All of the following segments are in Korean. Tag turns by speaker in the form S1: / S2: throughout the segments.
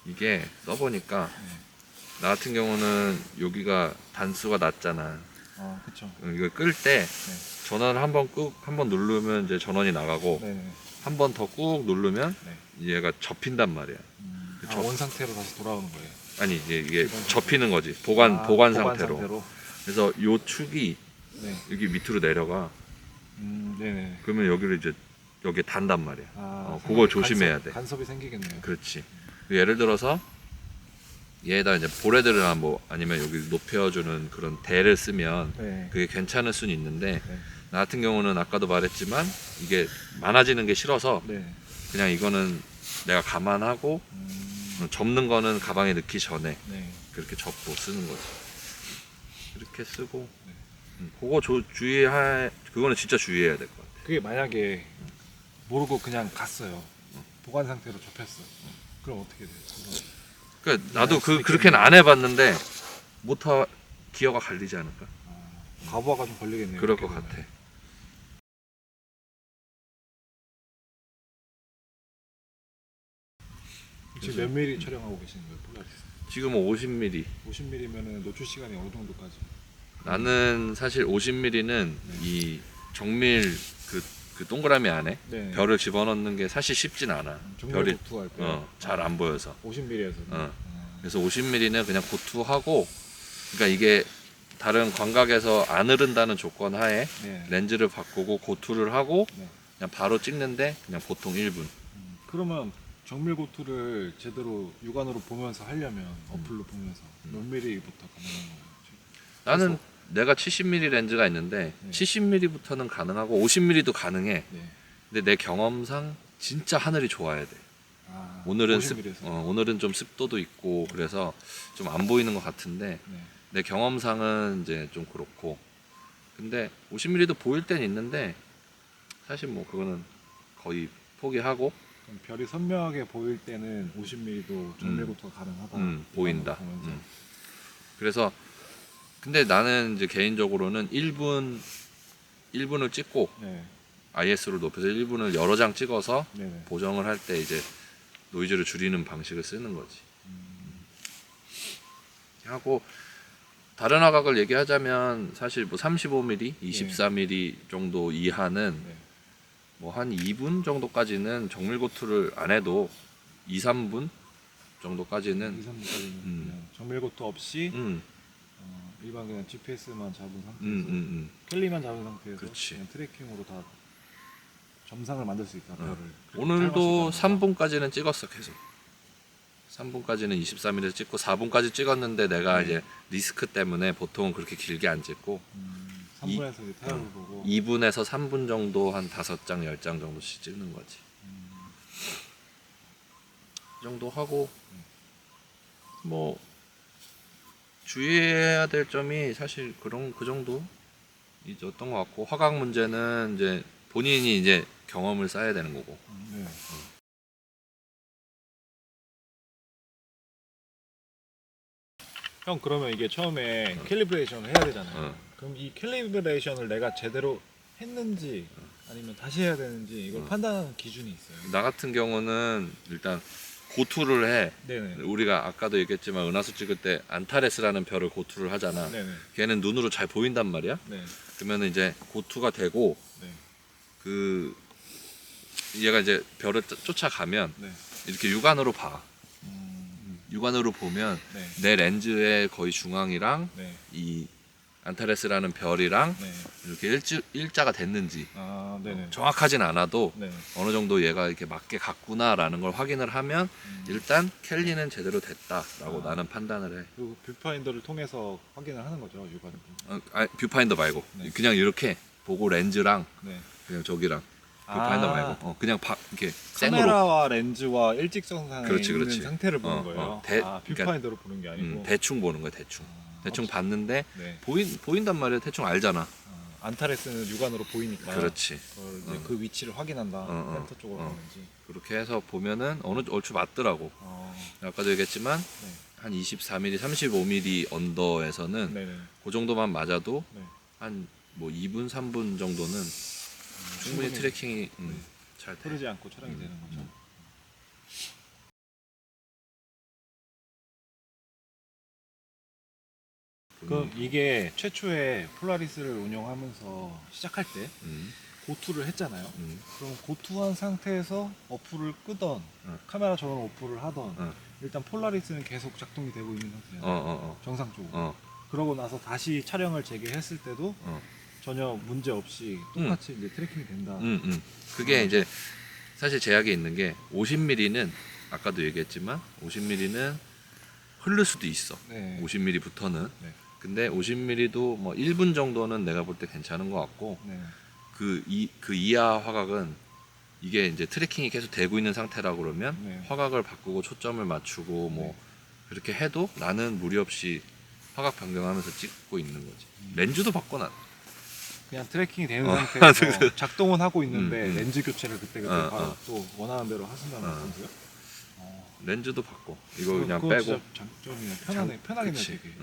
S1: 이게 써보니까
S2: 네.
S1: 나 같은 경우는 여기가 단수가 낮잖아.
S2: 그쵸.
S1: 이거 끌 때
S2: 네.
S1: 전원을 한번 누르면 이제 전원이 나가고
S2: 네네.
S1: 한 번 더 꾹 누르면
S2: 네.
S1: 얘가 접힌단 말이야.
S2: 원 상태로 다시 돌아오는 거예요.
S1: 아니 이게
S2: 기본
S1: 접히는 거지. 보관 상태로.
S2: 상태로.
S1: 그래서 요 축이
S2: 네.
S1: 여기 밑으로 내려가.
S2: 네네.
S1: 그러면 여기를 이제 여기에 단단 말이야. 그거
S2: 생각에
S1: 조심해야 돼.
S2: 간섭이 생기겠네요.
S1: 그렇지. 예를 들어서 얘에다 이제 보레드나 뭐 아니면 여기 높여주는 그런 대를 쓰면
S2: 네.
S1: 그게 괜찮을 수는 있는데
S2: 네.
S1: 나 같은 경우는 아까도 말했지만 이게 많아지는 게 싫어서
S2: 네.
S1: 그냥 이거는 내가 감안하고 접는 거는 가방에 넣기 전에
S2: 네.
S1: 그렇게 접고 쓰는 거지. 이렇게 쓰고
S2: 네.
S1: 그거 주의할 그거는 진짜 주의해야 될 것 같아.
S2: 그게 만약에 모르고 그냥 갔어요. 보관 상태로 접혔어. 그럼 어떻게 돼요?
S1: 그러니까 나도
S2: 수도
S1: 그렇게는 안 해봤는데 모터 기어가 갈리지 않을까?
S2: 가부하가 좀 걸리겠네요.
S1: 그럴
S2: 이렇게
S1: 것
S2: 되면.
S1: 같아.
S2: 지금 몇 미리 촬영하고 계시는 거예요? 폴라리스?
S1: 지금 50mm.
S2: 50mm면은 노출 시간이 어느 정도까지?
S1: 나는 사실 50mm는 이 정밀 그 동그라미 안에
S2: 네.
S1: 별을 집어넣는 게 사실 쉽진 않아. 별이
S2: 정밀고투할 때
S1: 잘 안 보여서.
S2: 50mm에서.
S1: 그래서 50mm는 그냥 고투하고, 그러니까 이게 다른 광각에서 안 흐른다는 조건 하에
S2: 네.
S1: 렌즈를 바꾸고 고투를 하고
S2: 네.
S1: 그냥 바로 찍는데 그냥 보통 1분.
S2: 그러면 정밀고투를 제대로 육안으로 보면서 하려면 어플로 보면서 몇 mm부터 가능한 거예요?
S1: 나는 내가 70mm 렌즈가 있는데
S2: 네.
S1: 70mm부터는 가능하고 50mm도 가능해.
S2: 네.
S1: 근데 내 경험상 진짜 하늘이 좋아야 돼. 오늘은
S2: 50mm 에서.
S1: 오늘은 좀 습도도 있고 그래서 좀 안 보이는 것 같은데
S2: 네.
S1: 내 경험상은 이제 좀 그렇고. 근데 50mm도 보일 땐 있는데 사실 뭐 그거는 거의 포기하고
S2: 그럼 별이 선명하게 보일 때는 50mm도 정밀고투가 가능하다.
S1: 보인다.
S2: 육안으로 보면서.
S1: 그래서 근데 나는 이제 개인적으로는 1분을 찍고
S2: 네.
S1: IS로 높여서 1분을 여러 장 찍어서
S2: 네네.
S1: 보정을 할 때 이제 노이즈를 줄이는 방식을 쓰는 거지. 하고 다른 화각을 얘기하자면 사실 뭐 35mm, 24mm 정도 이하는
S2: 네.
S1: 뭐 한 2분 정도까지는 정밀고투를 안 해도 2, 3분 정도까지는
S2: 2, 3분까지는 그냥 정밀고투 없이
S1: 음,
S2: 일반 그냥 GPS만 잡은 상태에서 켈리만 잡은 상태에서
S1: 그렇지.
S2: 그냥 트래킹으로 다 점상을 만들 수 있다. 별을.
S1: 오늘도 3분까지는 찍었어 계속. 3분까지는 24mm 찍고 4분까지 찍었는데 내가 이제 리스크 때문에 보통은 그렇게 길게 안 찍고
S2: 3분에서 이제 타협을 보고
S1: 2분에서 3분 정도 한 5장, 10장 정도씩 찍는 거지. 이 정도 하고 뭐 주의해야 될 점이 사실 그 정도 있었던 것 같고 화각 문제는 이제 본인이 이제 경험을 쌓아야 되는 거고.
S2: 네. 형 그러면 이게 처음에 캘리브레이션을 해야 되잖아요. 그럼 이 캘리브레이션을 내가 제대로 했는지 아니면 다시 해야 되는지 이걸 판단하는 기준이 있어요.
S1: 나 같은 경우는 일단 고투를 해.
S2: 네네.
S1: 우리가 아까도 얘기했지만 은하수 찍을 때 안타레스라는 별을 고투를 하잖아.
S2: 네네.
S1: 걔는 눈으로 잘 보인단 말이야.
S2: 네.
S1: 그러면 이제 고투가 되고
S2: 네.
S1: 그 얘가 이제 별을 쫓아가면
S2: 네.
S1: 이렇게 육안으로 봐.
S2: 음,
S1: 육안으로 보면
S2: 네.
S1: 내 렌즈의 거의 중앙이랑
S2: 네.
S1: 이 안타레스라는 별이랑
S2: 네.
S1: 이렇게 일자가 됐는지
S2: 네네.
S1: 정확하진 않아도
S2: 네.
S1: 어느 정도 얘가 이렇게 맞게 갔구나라는 걸 확인을 하면 일단 켈리는 제대로 됐다라고 나는 판단을 해.
S2: 그리고 뷰파인더를 통해서 확인을 하는 거죠, 육안으로.
S1: 뷰파인더 말고
S2: 네.
S1: 그냥 이렇게 보고 렌즈랑
S2: 네.
S1: 그냥 저기랑 뷰파인더 말고 그냥 이렇게 생으로.
S2: 카메라와 렌즈와 일직선상에
S1: 그렇지,
S2: 있는
S1: 그렇지.
S2: 상태를 보는 거예요.
S1: 그러니까
S2: 뷰파인더로 보는 게 아니고.
S1: 대충 보는 거야 대충. 대충 봤는데
S2: 네.
S1: 보인단 말이야. 대충 알잖아.
S2: 안타레스는 육안으로 보이니까.
S1: 그렇지.
S2: 그걸 이제 그 위치를 확인한다. 센터 쪽으로 가는지.
S1: 그렇게 해서 보면은 얼추 맞더라고. 아까도 얘기했지만
S2: 네.
S1: 한 24mm, 35mm 언더에서는
S2: 네네.
S1: 그 정도만 맞아도
S2: 네.
S1: 한 뭐 2분, 3분 정도는 충분히 트래킹이 잘 돼.
S2: 흐르지 않고 촬영이 되는 거죠. 그럼 이게 최초에 폴라리스를 운영하면서 시작할 때
S1: 음,
S2: 고투를 했잖아요.
S1: 음,
S2: 그럼 고투한 상태에서 어플을 끄던 카메라 전원 어플을 하던 일단 폴라리스는 계속 작동이 되고 있는 상태잖아요. 정상적으로. 그러고 나서 다시 촬영을 재개했을 때도 전혀 문제 없이 똑같이 이제 트래킹이 된다.
S1: 그게 이제 사실 제약이 있는 게 50mm는 아까도 얘기했지만 50mm는 흐를 수도 있어.
S2: 네.
S1: 50mm부터는.
S2: 네.
S1: 근데 50mm도 뭐 1분 정도는 내가 볼 때 괜찮은 것 같고
S2: 네.
S1: 그 이하 화각은 이게 이제 트래킹이 계속 되고 있는 상태라 그러면
S2: 네.
S1: 화각을 바꾸고 초점을 맞추고 뭐 그렇게 해도 나는 무리 없이 화각 변경하면서 찍고 있는 거지. 렌즈도 바꿔 놨.
S2: 그냥 트래킹이 되는
S1: 어.
S2: 상태에서 작동은 하고 있는데
S1: 음.
S2: 렌즈 교체를 그때 또 원하는 대로 하신다는 말씀이세요?
S1: 렌즈도 바꿔. 이거 그냥
S2: 그건
S1: 빼고.
S2: 진짜 장점이네. 편하겠네
S1: 그치.
S2: 되게.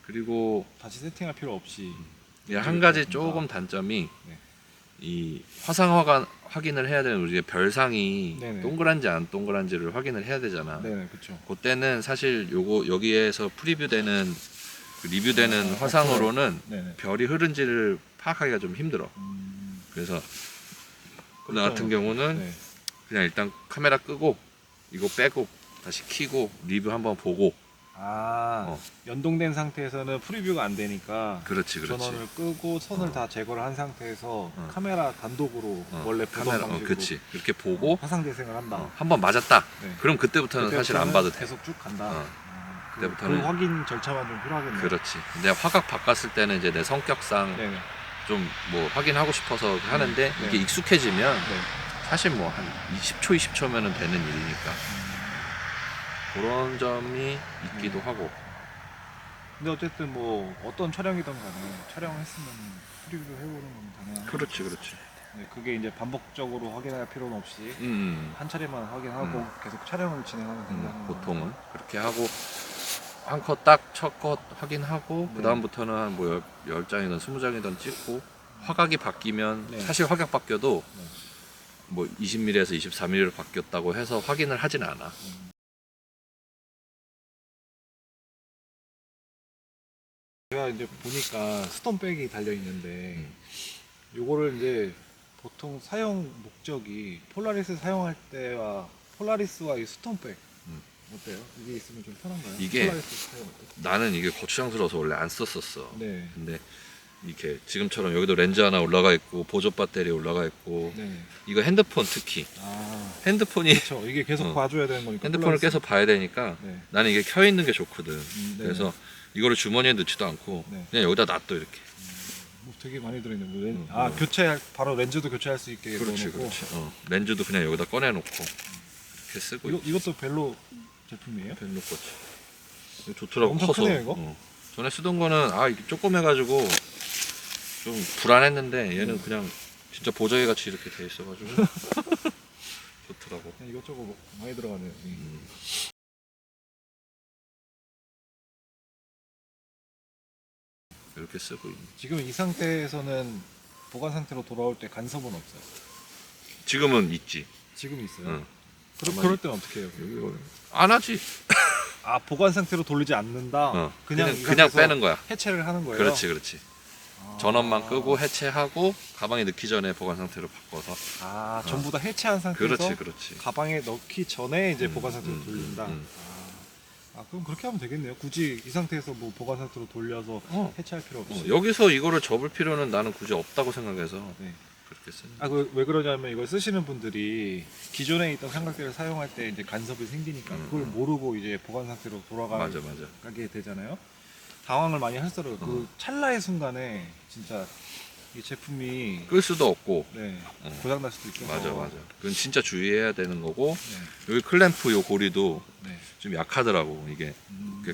S1: 그리고
S2: 다시 세팅할 필요 없이.
S1: 한 가지 조금 단점이
S2: 네.
S1: 이 화상 확인을 해야 되는 우리가 별상이
S2: 네네.
S1: 동그란지 안 동그란지를 확인을 해야 되잖아.
S2: 네, 그렇죠.
S1: 그때는 사실 요거 여기에서 프리뷰되는 그 리뷰되는 화상으로는
S2: 네네.
S1: 별이 흐른지를 파악하기가 좀 힘들어. 그래서 나 같은 경우는
S2: 네.
S1: 그냥 일단 카메라 끄고 이거 빼고 다시 켜고 리뷰 한번 보고.
S2: 연동된 상태에서는 프리뷰가 안 되니까
S1: 그렇지.
S2: 전원을 끄고 선을 다 제거를 한 상태에서 카메라 단독으로 원래 보던
S1: 카메라
S2: 방식으로
S1: 그렇지. 이렇게 보고
S2: 화상 재생을 한다.
S1: 한번 맞았다.
S2: 네.
S1: 그럼 그때부터는 사실 안 봐도 돼.
S2: 계속 쭉 간다.
S1: 그때부터는
S2: 그 확인 절차만 좀 필요하겠네요.
S1: 그렇지. 근데 화각 바꿨을 때는 이제 내 성격상
S2: 네네.
S1: 좀 뭐 확인하고 싶어서 하는데
S2: 네.
S1: 이게 익숙해지면
S2: 네.
S1: 사실 뭐 한 20초면은 되는 일이니까 그런 점이 있기도 하고.
S2: 근데 어쨌든 뭐 어떤 촬영이든 간에 촬영했으면 프리뷰를 해보는 건 당연한.
S1: 그렇지.
S2: 네, 그게 이제 반복적으로 확인할 필요는 없이 한 차례만 확인하고 계속 촬영을 진행하면 된다는
S1: 보통은 그렇게 하고 한 컷 딱 첫 컷 확인하고 그 다음부터는 한 뭐 10장이든 20장이든 찍고 화각이 바뀌면 사실 화각 바뀌어도 뭐 20mm에서 24mm로 바뀌었다고 해서 확인을 하진 않아.
S2: 제가 이제 보니까 스톤백이 달려 있는데 요거를 이제 보통 사용 목적이 폴라리스 사용할 때와 폴라리스와 이 스톤백 어때요? 이게 있으면 좀 편한가요?
S1: 이게
S2: 폴라리스 사용할 때?
S1: 나는 이게 거추장스러워서 원래 안 썼었어.
S2: 네.
S1: 근데 이렇게 지금처럼 여기도 렌즈 하나 올라가 있고 보조 배터리 올라가 있고
S2: 네.
S1: 이거 핸드폰 특히 핸드폰이
S2: 그렇죠. 이게 계속 봐줘야 되는 거니까.
S1: 핸드폰을
S2: 폴라리스.
S1: 계속 봐야 되니까
S2: 네.
S1: 나는 이게 켜 있는 게 좋거든.
S2: 네.
S1: 그래서 이거를 주머니에 넣지도 않고
S2: 네.
S1: 그냥 여기다 놔둬 이렇게.
S2: 뭐 되게 많이 들어있네. 교체할 바로 렌즈도 교체할 수 있게
S1: 그렇지.
S2: 넣어놓고.
S1: 렌즈도 그냥 여기다 꺼내놓고 이렇게 쓰고.
S2: 이것도 벨로 제품이에요?
S1: 벨로 거치. 이거 좋더라고.
S2: 엄청
S1: 커서.
S2: 크네요, 이거?
S1: 전에 쓰던 거는 이게 조그매가지고 좀 불안했는데 얘는 그냥 진짜 보자기 같이 이렇게 돼 있어가지고 좋더라고.
S2: 그냥 이것저것 많이 들어가네요.
S1: 이렇게 쓰고 있는.
S2: 지금 이 상태에서는 보관 상태로 돌아올 때 간섭은 없어요.
S1: 지금은 있지.
S2: 지금 있어요.
S1: 응.
S2: 그럴 때는 어떻게 해요?
S1: 안 하지.
S2: 보관 상태로 돌리지 않는다.
S1: 그냥
S2: 이 상태에서
S1: 빼는 거야.
S2: 해체를 하는 거예요.
S1: 그렇지. 전원만 끄고 해체하고 가방에 넣기 전에 보관 상태로 바꿔서.
S2: 전부 다 해체한 상태에서
S1: 그렇지.
S2: 가방에 넣기 전에 이제 보관 상태로 돌린다. 그럼 그렇게 하면 되겠네요. 굳이 이 상태에서 뭐 보관 상태로 돌려서 해체할 필요 없이.
S1: 여기서 이거를 접을 필요는 나는 굳이 없다고 생각해서
S2: 네.
S1: 그렇게 쓰는.
S2: 왜 그러냐면 이걸 쓰시는 분들이 기존에 있던 삼각대를 사용할 때 이제 간섭이 생기니까 그걸 모르고 이제 보관 상태로
S1: 맞아.
S2: 돌아가게 되잖아요. 당황을 많이 하시더라고요. 그 찰나의 순간에 진짜 이 제품이
S1: 끌 수도 없고.
S2: 고장 날 수도 있고.
S1: 맞아. 그건 진짜 주의해야 되는 거고.
S2: 네.
S1: 여기 클램프 요 고리도
S2: 네.
S1: 좀 약하더라고. 이게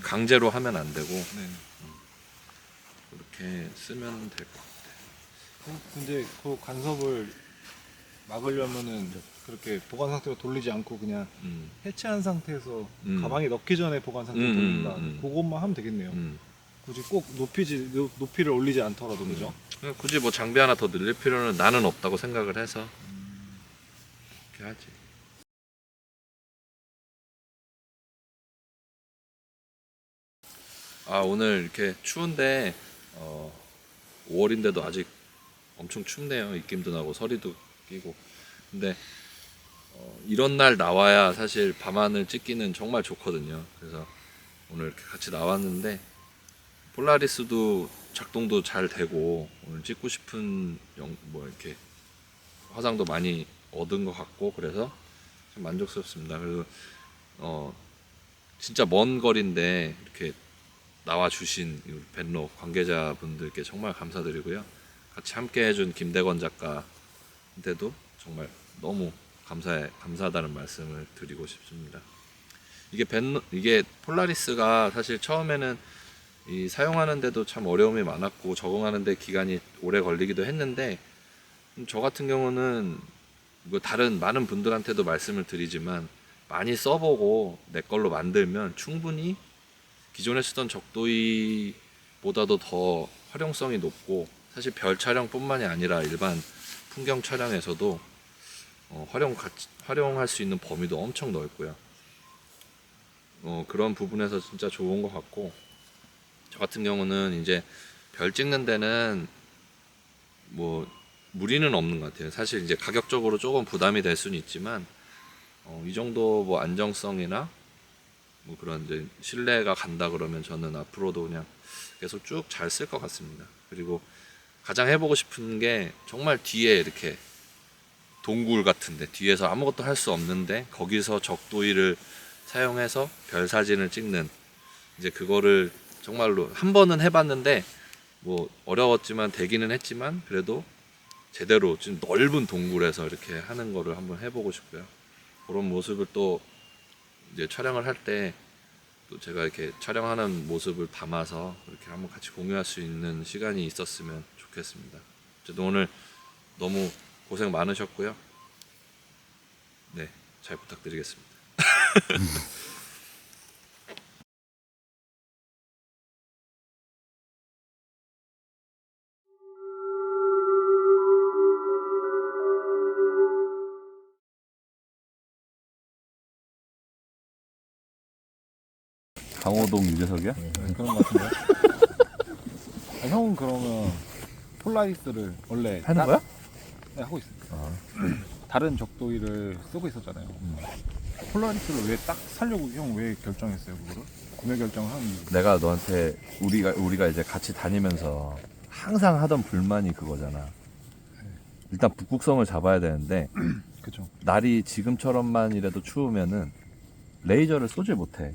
S1: 강제로 하면 안 되고
S2: 네.
S1: 그렇게 쓰면 될 것 같아.
S2: 근데 그 간섭을 막으려면은 그렇게 보관 상태로 돌리지 않고 그냥 해체한 상태에서 가방에 넣기 전에 보관 상태로 돌린다. 그것만 하면 되겠네요. 굳이 꼭 높이를 올리지 않더라도 그죠?
S1: 굳이 뭐 장비 하나 더 늘릴 필요는 나는 없다고 생각을 해서 그렇게 하지. 오늘 이렇게 추운데 5월인데도 아직 엄청 춥네요. 입김도 나고 서리도 끼고. 근데 이런 날 나와야 사실 밤하늘 찍기는 정말 좋거든요. 그래서 오늘 이렇게 같이 나왔는데 폴라리스도 작동도 잘 되고 오늘 찍고 싶은 뭐 이렇게 화상도 많이 얻은 것 같고 그래서 참 만족스럽습니다. 그리고 진짜 먼 거리인데 이렇게 나와주신 벤로 관계자분들께 정말 감사드리고요. 같이 함께 해준 김대건 작가한테도 정말 너무 감사하다는 말씀을 드리고 싶습니다. 이게 폴라리스가 사실 처음에는 사용하는데도 참 어려움이 많았고 적응하는데 기간이 오래 걸리기도 했는데 저 같은 경우는 다른 많은 분들한테도 말씀을 드리지만 많이 써보고 내 걸로 만들면 충분히 기존에 쓰던 적도이보다도 더 활용성이 높고 사실 별 촬영뿐만이 아니라 일반 풍경 촬영에서도 활용할 수 있는 범위도 엄청 넓고요. 그런 부분에서 진짜 좋은 것 같고 저 같은 경우는 이제 별 찍는 데는 뭐 무리는 없는 것 같아요. 사실 이제 가격적으로 조금 부담이 될 수는 있지만 이 정도 뭐 안정성이나 뭐 그런 이제 신뢰가 간다 그러면 저는 앞으로도 그냥 계속 쭉 잘 쓸 것 같습니다. 그리고 가장 해보고 싶은 게 정말 뒤에 이렇게 동굴 같은데 뒤에서 아무것도 할 수 없는데 거기서 적도이를 사용해서 별 사진을 찍는 이제 그거를 정말로 한 번은 해봤는데 뭐 어려웠지만 되기는 했지만 그래도 제대로 좀 넓은 동굴에서 이렇게 하는 거를 한번 해보고 싶고요. 그런 모습을 또 이제 촬영을 할 때 또 제가 이렇게 촬영하는 모습을 담아서 이렇게 한번 같이 공유할 수 있는 시간이 있었으면 좋겠습니다. 어쨌든 오늘 너무 고생 많으셨고요. 네, 잘 부탁드리겠습니다.
S3: 강호동 유재석이야?
S2: 그런 것 같은데. 형은 그러면 폴라리스를 원래
S3: 하는 거야?
S2: 네, 하고 있어요. 다른 적도이를 쓰고 있었잖아요. 폴라리스를 왜 딱 살려고 형 왜 결정했어요 그거를? 구매 결정을 한 이유.
S3: 내가 너한테 우리가 이제 같이 다니면서 항상 하던 불만이 그거잖아. 일단 북극성을 잡아야 되는데
S2: 그쵸.
S3: 날이 지금처럼만이라도 추우면은 레이저를 쏘질 못해.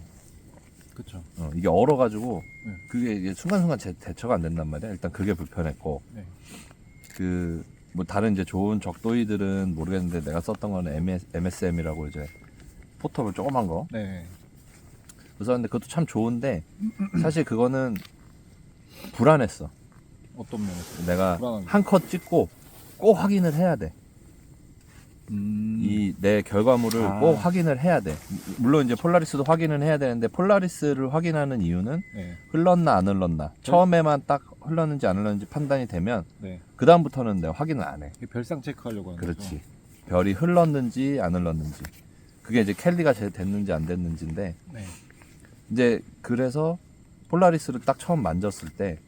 S2: 그쵸.
S3: 이게 얼어가지고
S2: 네.
S3: 그게 이게 순간순간 대처가 안 된단 말이야. 일단 그게 불편했고
S2: 네.
S3: 뭐 다른 이제 좋은 적도이들은 모르겠는데 내가 썼던 거는 MSM이라고 이제 포터블 조그만 거.
S2: 네.
S3: 그래서 근데 그것도 참 좋은데 사실 그거는 불안했어.
S2: 어떤 면에서?
S3: 내가
S2: 불안한 게.
S3: 한 컷 찍고 꼭 확인을 해야 돼. 이 내 결과물을 꼭 확인을 해야 돼. 물론 이제 폴라리스도 확인은 해야 되는데 폴라리스를 확인하는 이유는
S2: 네.
S3: 흘렀나 안 흘렀나. 처음에만 딱 흘렀는지 안 흘렀는지 판단이 되면
S2: 네.
S3: 그 다음부터는 내가 확인을 안 해.
S2: 이게 별상 체크하려고 하는
S3: 그렇지.
S2: 거죠.
S3: 별이 흘렀는지 안 흘렀는지. 그게 이제 캘리가 됐는지 안 됐는지인데
S2: 네.
S3: 이제 그래서 폴라리스를 딱 처음 만졌을 때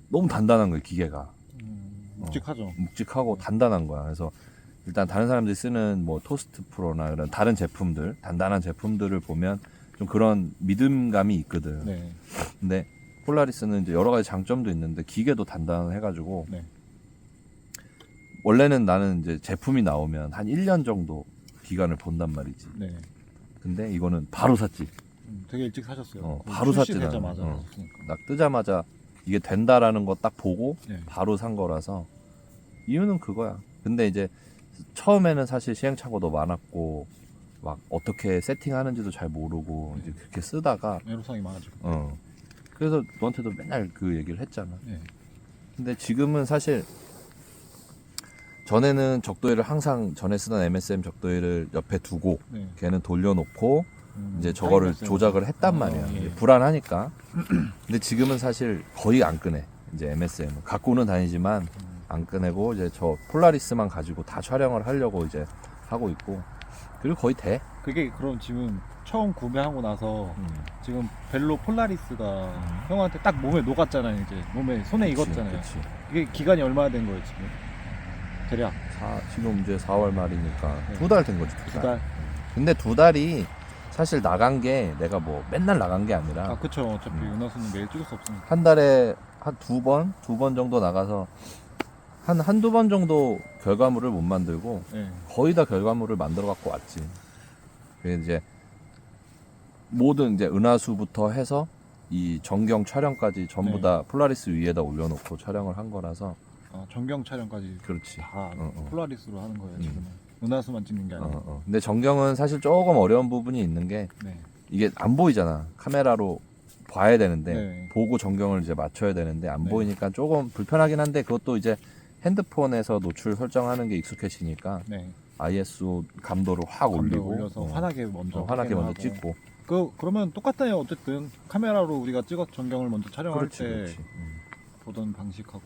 S3: 너무 단단한 거예요, 기계가.
S2: 묵직하죠.
S3: 묵직하고 단단한 거야. 그래서 일단 다른 사람들이 쓰는 뭐 토스트 프로나 그런 다른 제품들, 단단한 제품들을 보면 좀 그런 믿음감이 있거든.
S2: 네.
S3: 근데 폴라리스는 이제 여러 가지 장점도 있는데 기계도 단단해가지고
S2: 네.
S3: 원래는 나는 이제 제품이 나오면 한 1년 정도 기간을 본단 말이지.
S2: 네.
S3: 근데 이거는 바로 샀지.
S2: 되게 일찍 사셨어요.
S3: 바로 샀지 나는.
S2: 출시되자마자
S3: 어.
S2: 샀으니까.
S3: 딱 뜨자마자 이게 된다라는 거 딱 보고
S2: 네.
S3: 바로 산 거라서 이유는 그거야. 근데 이제 처음에는 사실 시행착오도 많았고 막 어떻게 세팅하는지도 잘 모르고 이제 그렇게 쓰다가
S2: 애로사항이 많아지고.
S3: 그래서 너한테도 맨날 그 얘기를 했잖아.
S2: 네.
S3: 근데 지금은 사실 전에는 적도이를 항상 전에 쓰던 MSM 적도이를 옆에 두고
S2: 네.
S3: 걔는 돌려놓고 이제 저거를
S2: 타임레스는
S3: 조작을 했단 말이야.
S2: 예.
S3: 이제 불안하니까. 근데 지금은 사실 거의 안 끄네. 이제 MSM은 갖고는 다니지만 안 꺼내고 이제 저 폴라리스만 가지고 다 촬영을 하려고 이제 하고 있고 그리고 거의 돼.
S2: 그게 그럼 지금 처음 구매하고 나서 지금 벨로 폴라리스가 형한테 딱 몸에 녹았잖아요. 이제 몸에 손에 익었잖아요.
S3: 그치.
S2: 이게 기간이 얼마나 된 거예요 지금? 대략
S3: 지금 이제 4월 말이니까
S2: 네.
S3: 2달 된 거지.
S2: 두 달.
S3: 근데 2달이 사실 나간 게 내가 뭐 맨날 나간 게 아니라
S2: 아 그쵸. 어차피 은하수는 매일 찍을 수 없으니까.
S3: 한 달에 한 2번 정도 나가서 한두 번 정도 결과물을 못 만들고
S2: 네.
S3: 거의 다 결과물을 만들어 갖고 왔지. 그래서 이제 모든 이제 은하수부터 해서 이 전경 촬영까지 전부
S2: 네.
S3: 다 폴라리스 위에다 올려놓고 촬영을 한 거라서
S2: 아, 전경 촬영까지
S3: 그렇지.
S2: 다
S3: 어.
S2: 폴라리스로 하는 거예요 지금은. 은하수만 찍는 게 아니고.
S3: 근데 전경은 사실 조금 어려운 부분이 있는 게
S2: 네.
S3: 이게 안 보이잖아. 카메라로 봐야 되는데
S2: 네.
S3: 보고 전경을 이제 맞춰야 되는데 안
S2: 네.
S3: 보이니까 조금 불편하긴 한데 그것도 이제 핸드폰에서 노출 설정하는 게 익숙해지니까
S2: 네.
S3: ISO 감도를 확
S2: 감도
S3: 올리고
S2: 올려서 환하게 먼저
S3: 환하게 먼저
S2: 확인하고.
S3: 찍고
S2: 그러면 똑같아요. 어쨌든 카메라로 우리가 찍어 전경을 먼저 촬영할
S3: 그렇지,
S2: 때
S3: 그렇지.
S2: 보던 방식하고.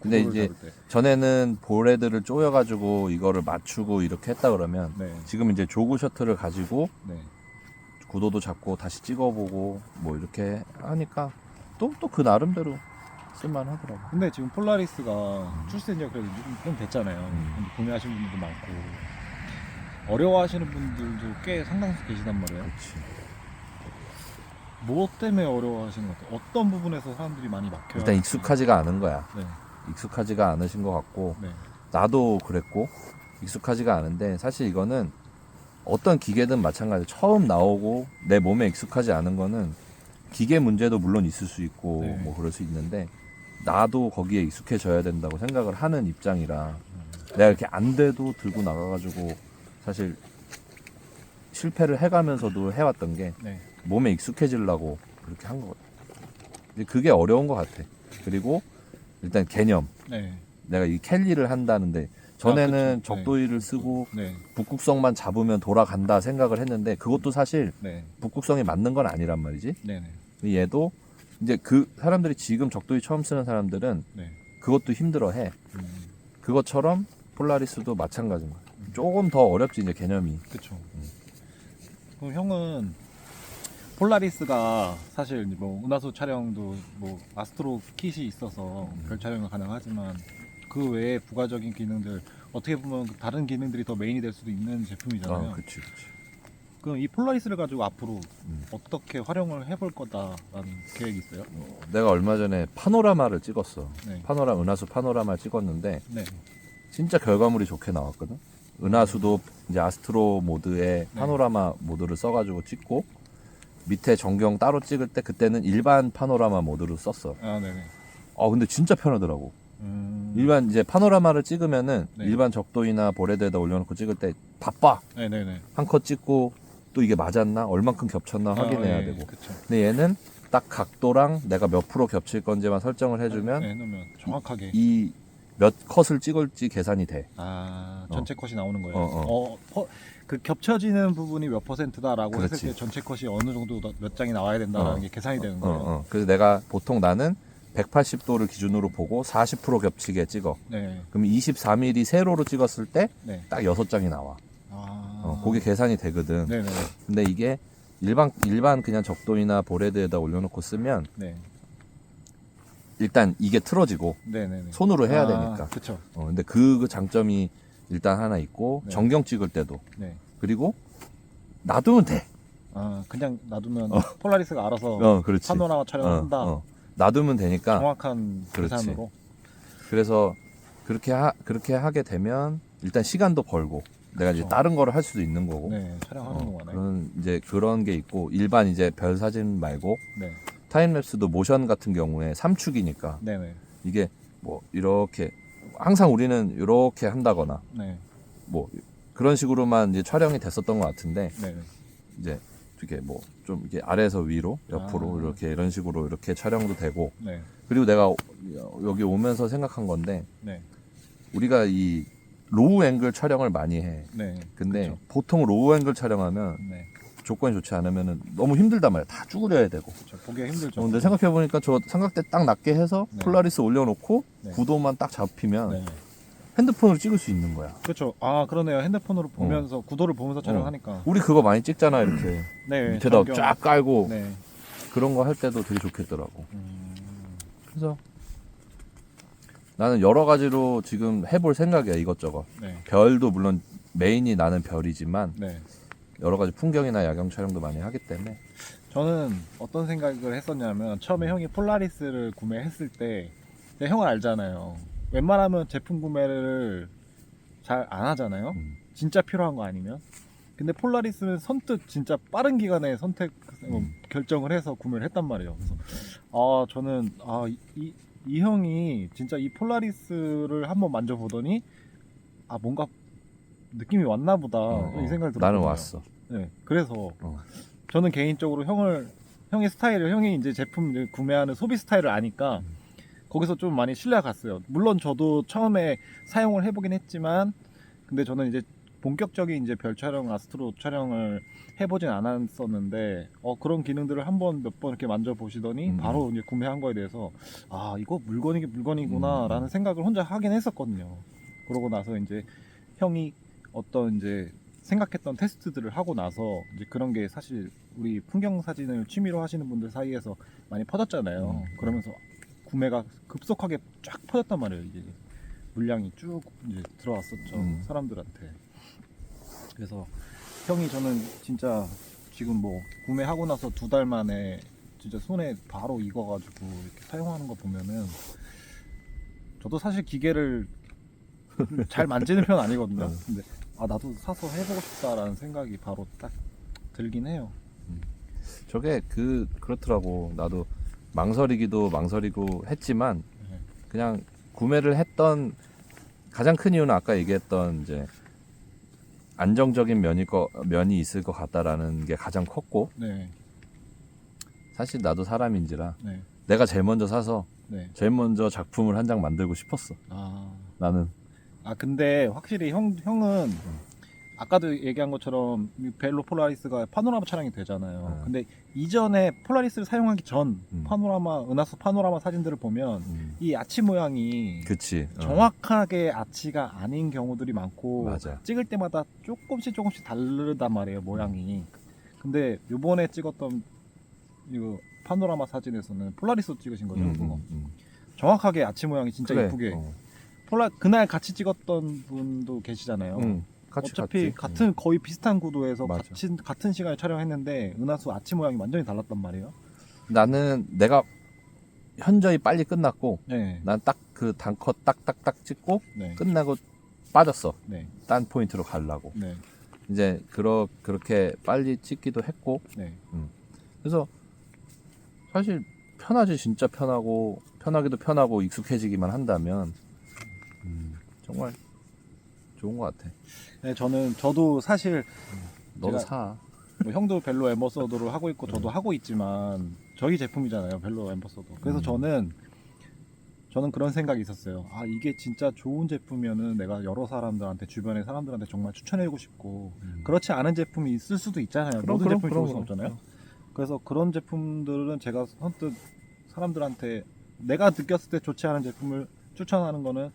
S3: 근데
S2: 구도를
S3: 이제
S2: 잡을 때.
S3: 전에는 보레드를 쪼여가지고 이거를 맞추고 이렇게 했다 그러면
S2: 네.
S3: 지금 이제 조그 셔틀을 가지고
S2: 네.
S3: 구도도 잡고 다시 찍어보고 뭐 이렇게 하니까 또 그 나름대로 쓸만하더라고.
S2: 근데 지금 폴라리스가 출시된 지가 그래도 좀 됐잖아요. 근데 구매하시는 분들도 많고 어려워하시는 분들도 꽤 상당수 계시단 말이에요.
S3: 그렇지.
S2: 뭐 때문에 어려워하시는 것 같아요? 어떤 부분에서 사람들이 많이 막혀요?
S3: 일단 익숙하지가 않은 거야.
S2: 네.
S3: 익숙하지가 않으신 것 같고
S2: 네.
S3: 나도 그랬고 익숙하지가 않은데 사실 이거는 어떤 기계든 마찬가지. 처음 나오고 내 몸에 익숙하지 않은 거는 기계 문제도 물론 있을 수 있고
S2: 네.
S3: 뭐 그럴 수 있는데 나도 거기에 익숙해져야 된다고 생각을 하는 입장이라 내가 이렇게 안 돼도 들고 나가가지고 사실 실패를 해가면서도 해왔던 게
S2: 네.
S3: 몸에 익숙해지려고 그렇게 한 거거든. 근데 그게 어려운 것 같아. 그리고 일단 개념.
S2: 네.
S3: 내가 이 캘리를 한다는데 전에는
S2: 그쵸.
S3: 적도일을 쓰고
S2: 네.
S3: 북극성만 잡으면 돌아간다 생각을 했는데 그것도 사실
S2: 네.
S3: 북극성이 맞는 건 아니란 말이지.
S2: 네.
S3: 근데 얘도 이제 그 사람들이 지금 적도일 처음 쓰는 사람들은
S2: 네.
S3: 그것도 힘들어해. 그것처럼 폴라리스도 마찬가지인 거야. 조금 더 어렵지 이제 개념이.
S2: 그쵸. 그럼 형은 폴라리스가 사실 뭐 은하수 촬영도 뭐 아스트로 킷이 있어서 별 촬영이 가능하지만 그 외에 부가적인 기능들 어떻게 보면 다른 기능들이 더 메인이 될 수도 있는 제품이잖아요.
S3: 그렇지.
S2: 그럼 이 폴라리스를 가지고 앞으로 어떻게 활용을 해볼 거다라는 계획이 있어요?
S3: 내가 얼마 전에 파노라마를 찍었어.
S2: 네.
S3: 은하수 파노라마 찍었는데
S2: 네.
S3: 진짜 결과물이 좋게 나왔거든. 은하수도 이제 아스트로 모드에 파노라마 모드를 써가지고 찍고 밑에 전경 따로 찍을 때 그때는 일반 파노라마 모드로 썼어.
S2: 아, 네네.
S3: 근데 진짜 편하더라고. 일반 이제 파노라마를 찍으면은
S2: 네.
S3: 일반 적도이나 보레드에다 올려놓고 찍을 때 바빠.
S2: 네네네.
S3: 한 컷 찍고 또 이게 맞았나 얼만큼 겹쳤나 확인해야
S2: 예,
S3: 되고.
S2: 그쵸.
S3: 근데 얘는 딱 각도랑 내가 몇 프로 겹칠 건지만 설정을 해주면
S2: 네, 해놓으면 정확하게
S3: 이 몇 컷을 찍을지 계산이 돼.
S2: 전체 컷이 나오는 거예요.
S3: 어.
S2: 그 겹쳐지는 부분이 몇 %다라고
S3: 그렇지.
S2: 했을 때 전체 컷이 어느 정도 몇 장이 나와야 된다라는 게 계산이 되는 거예요.
S3: 그래서 내가 보통 나는 180도를 기준으로 보고 40% 겹치게 찍어.
S2: 네.
S3: 그럼 24mm 세로로 찍었을 때
S2: 네.
S3: 딱 6장이 나와.
S2: 아.
S3: 그게 계산이 되거든.
S2: 네네.
S3: 근데 이게 일반 그냥 적도이나 보레드에다 올려놓고 쓰면
S2: 네.
S3: 일단 이게 틀어지고
S2: 네네네.
S3: 손으로 해야 되니까.
S2: 그쵸.
S3: 근데 그 장점이 일단 하나 있고
S2: 네.
S3: 전경 찍을 때도
S2: 네.
S3: 그리고 놔두면 돼.
S2: 그냥 놔두면 폴라리스가 알아서
S3: 그렇지.
S2: 파노라마 촬영을 한다.
S3: 놔두면 되니까.
S2: 정확한
S3: 그렇지.
S2: 계산으로.
S3: 그래서 그렇게 하게 되면 일단 시간도 벌고 내가 이제
S2: 그렇죠.
S3: 다른 거를 할 수도 있는 거고.
S2: 네. 촬영하는 동안에.
S3: 그런 게 있고 일반 이제 별 사진 말고
S2: 네.
S3: 타임랩스도 모션 같은 경우에 3축이니까
S2: 네네.
S3: 이게 뭐 이렇게 항상 우리는 이렇게 한다거나
S2: 네.
S3: 뭐 그런 식으로만 이제 촬영이 됐었던 것 같은데
S2: 네네.
S3: 이제 이렇게 뭐 좀 이게 아래에서 위로 옆으로 이렇게 이런 식으로 이렇게 촬영도 되고
S2: 네.
S3: 그리고 내가 여기 오면서 생각한 건데
S2: 네.
S3: 우리가 이 로우 앵글 촬영을 많이 해.
S2: 네.
S3: 근데
S2: 그쵸.
S3: 보통 로우 앵글 촬영하면
S2: 네.
S3: 조건이 좋지 않으면은 너무 힘들단 말이야. 다 쭈그려야 되고.
S2: 그렇죠. 보기가 힘들죠.
S3: 근데 생각해 보니까 저 삼각대 딱 낮게 해서
S2: 네.
S3: 폴라리스 올려놓고
S2: 네.
S3: 구도만 딱 잡히면
S2: 네.
S3: 핸드폰으로 찍을 수 있는 거야.
S2: 그렇죠. 아 그러네요. 핸드폰으로 보면서 구도를 보면서 촬영하니까.
S3: 우리 그거 많이 찍잖아 이렇게
S2: 네.
S3: 밑에다
S2: 전경.
S3: 쫙 깔고
S2: 네.
S3: 그런 거 할 때도 되게 좋겠더라고.
S2: 음,
S3: 그래서 나는 여러 가지로 지금 해볼 생각이야 이것저것.
S2: 네.
S3: 별도 물론 메인이 나는 별이지만
S2: 네.
S3: 여러 가지 풍경이나 야경 촬영도 많이 하기 때문에
S2: 저는 어떤 생각을 했었냐면 처음에 형이 폴라리스를 구매했을 때 형을 알잖아요. 웬만하면 제품 구매를 잘 안 하잖아요. 진짜 필요한 거 아니면. 근데 폴라리스는 선뜻 진짜 빠른 기간에 결정을 해서 구매를 했단 말이에요. 그래서 저는 이 형이 진짜 이 폴라리스를 한번 만져보더니 뭔가 느낌이 왔나 보다 이 생각이 들었거든요.
S3: 나는 왔어.
S2: 네, 그래서 저는 개인적으로 형의 스타일을 형이 이제 제품 구매하는 소비 스타일을 아니까 거기서 좀 많이 신뢰가 갔어요. 물론 저도 처음에 사용을 해보긴 했지만 근데 저는 이제 본격적인 이제 별 촬영, 아스트로 촬영을 해보진 않았었는데 그런 기능들을 몇 번 이렇게 만져보시더니 바로 이제 구매한 거에 대해서 이거 물건이구나 라는 생각을 혼자 하긴 했었거든요. 그러고 나서 이제 형이 어떤 이제 생각했던 테스트들을 하고 나서 이제 그런 게 사실 우리 풍경 사진을 취미로 하시는 분들 사이에서 많이 퍼졌잖아요. 그러면서 구매가 급속하게 쫙 퍼졌단 말이에요. 이제 물량이 쭉 이제 들어왔었죠. 사람들한테. 그래서 형이 저는 진짜 지금 뭐 구매하고 나서 2달 만에 진짜 손에 바로 익어가지고 이렇게 사용하는 거 보면은 저도 사실 기계를 잘 만지는 편은 아니거든요. 근데 나도 사서 해보고 싶다라는 생각이 바로 딱 들긴 해요.
S3: 저게 그렇더라고. 나도 망설이고 했지만
S2: 네.
S3: 그냥 구매를 했던 가장 큰 이유는 아까 얘기했던 이제 안정적인 면이 있을 것 같다라는 게 가장 컸고
S2: 네.
S3: 사실 나도 사람인지라
S2: 네.
S3: 내가 제일 먼저 사서
S2: 네.
S3: 제일 먼저 작품을 한 장 만들고 싶었어. 나는.
S2: 근데 확실히 형은 아까도 얘기한 것처럼 벨로 폴라리스가 파노라마 촬영이 되잖아요. 근데 이전에 폴라리스를 사용하기 전 은하수 파노라마 사진들을 보면 이 아치 모양이
S3: 그치.
S2: 정확하게 아치가 아닌 경우들이 많고
S3: 맞아.
S2: 찍을 때마다 조금씩 다르단 말이에요, 모양이. 근데 요번에 찍었던 이거 파노라마 사진에서는 폴라리스로 찍으신 거죠. 그거. 정확하게 아치 모양이 진짜
S3: 그래.
S2: 예쁘게. 그날 같이 찍었던 분도 계시잖아요. 어차피
S3: 같이.
S2: 거의 비슷한 구도에서
S3: 맞아.
S2: 같은 시간에 촬영했는데 은하수 아치 모양이 완전히 달랐단 말이에요.
S3: 나는 내가 현저히 빨리 끝났고
S2: 네.
S3: 난 딱 그 단컷 딱딱딱 찍고
S2: 네.
S3: 끝나고 빠졌어.
S2: 네.
S3: 딴 포인트로 가려고.
S2: 네.
S3: 이제 그렇게 빨리 찍기도 했고
S2: 네.
S3: 그래서 사실 편하지. 진짜 편하기도 편하고 익숙해지기만 한다면 정말 좋은 것 같아.
S2: 네, 저도 사실
S3: 너도
S2: 제가-
S3: 사.
S2: 뭐 형도 벨로 앰버서더를 하고 있고 저도 하고 있지만 저희 제품이잖아요, 벨로 앰버서더. 그래서 저는 그런 생각이 있었어요. 이게 진짜 좋은 제품이면은 내가 여러 사람들한테, 주변의 사람들한테 정말 추천해주고 싶고 그렇지 않은 제품이 있을 수도 있잖아요. 모든 제품이 좋을 수 없잖아요. 그래서 그런 제품들은 제가 선뜻 사람들한테 내가 느꼈을 때 좋지 않은 제품을 추천하는 거는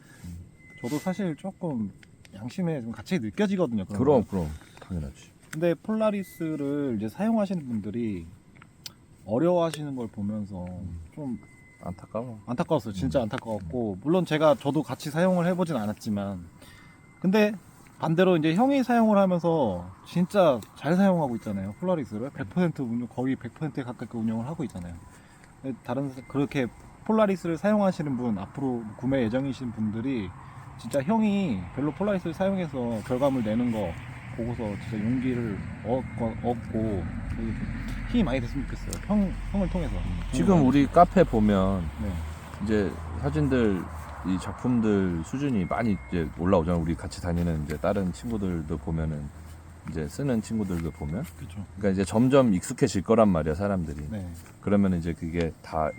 S2: 저도 사실 조금 양심에 좀 같이 느껴지거든요. 그런
S3: 그럼 당연하지.
S2: 근데 폴라리스를 이제 사용하시는 분들이 어려워하시는 걸 보면서 좀 안타까웠어요. 진짜 안타까웠고, 물론 저도 같이 사용을 해보진 않았지만, 근데 반대로 이제 형이 사용을 하면서 진짜 잘 사용하고 있잖아요. 폴라리스를 100% 거의 100%에 가깝게 운영을 하고 있잖아요. 그렇게 폴라리스를 사용하시는 분, 앞으로 구매 예정이신 분들이 진짜 형이 벨로 폴라리스를 사용해서 결과물 내는 거 보고서 진짜 용기를 얻고 힘이 많이 됐으면 좋겠어요. 형을 통해서.
S3: 지금 우리 카페 보면
S2: 네.
S3: 이제 사진들 이 작품들 수준이 많이 이제 올라오잖아. 우리 같이 다니는 이제 다른 친구들도 보면은 이제 쓰는 친구들도 보면
S2: 그렇죠.
S3: 그러니까 이제 점점 익숙해질 거란 말이야 사람들이.
S2: 네.
S3: 그러면 이제 그게 다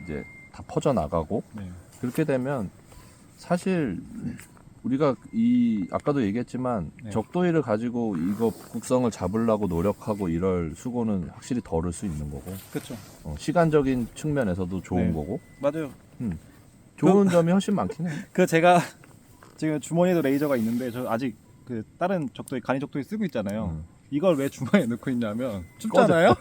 S3: 퍼져 나가고
S2: 네.
S3: 그렇게 되면 사실 우리가 아까도 얘기했지만
S2: 네.
S3: 적도의를 가지고 이거 북극성을 잡으려고 노력하고 이럴 수고는 확실히 덜을 수 있는 거고
S2: 그렇죠.
S3: 시간적인 측면에서도 좋은
S2: 네.
S3: 거고
S2: 맞아요.
S3: 좋은 점이 훨씬 많긴 해.
S2: 그 제가 지금 주머니에도 레이저가 있는데 저 아직 그 다른 적도의 간이 적도에 쓰고 있잖아요. 이걸 왜 주머니에 넣고 있냐면 춥잖아요.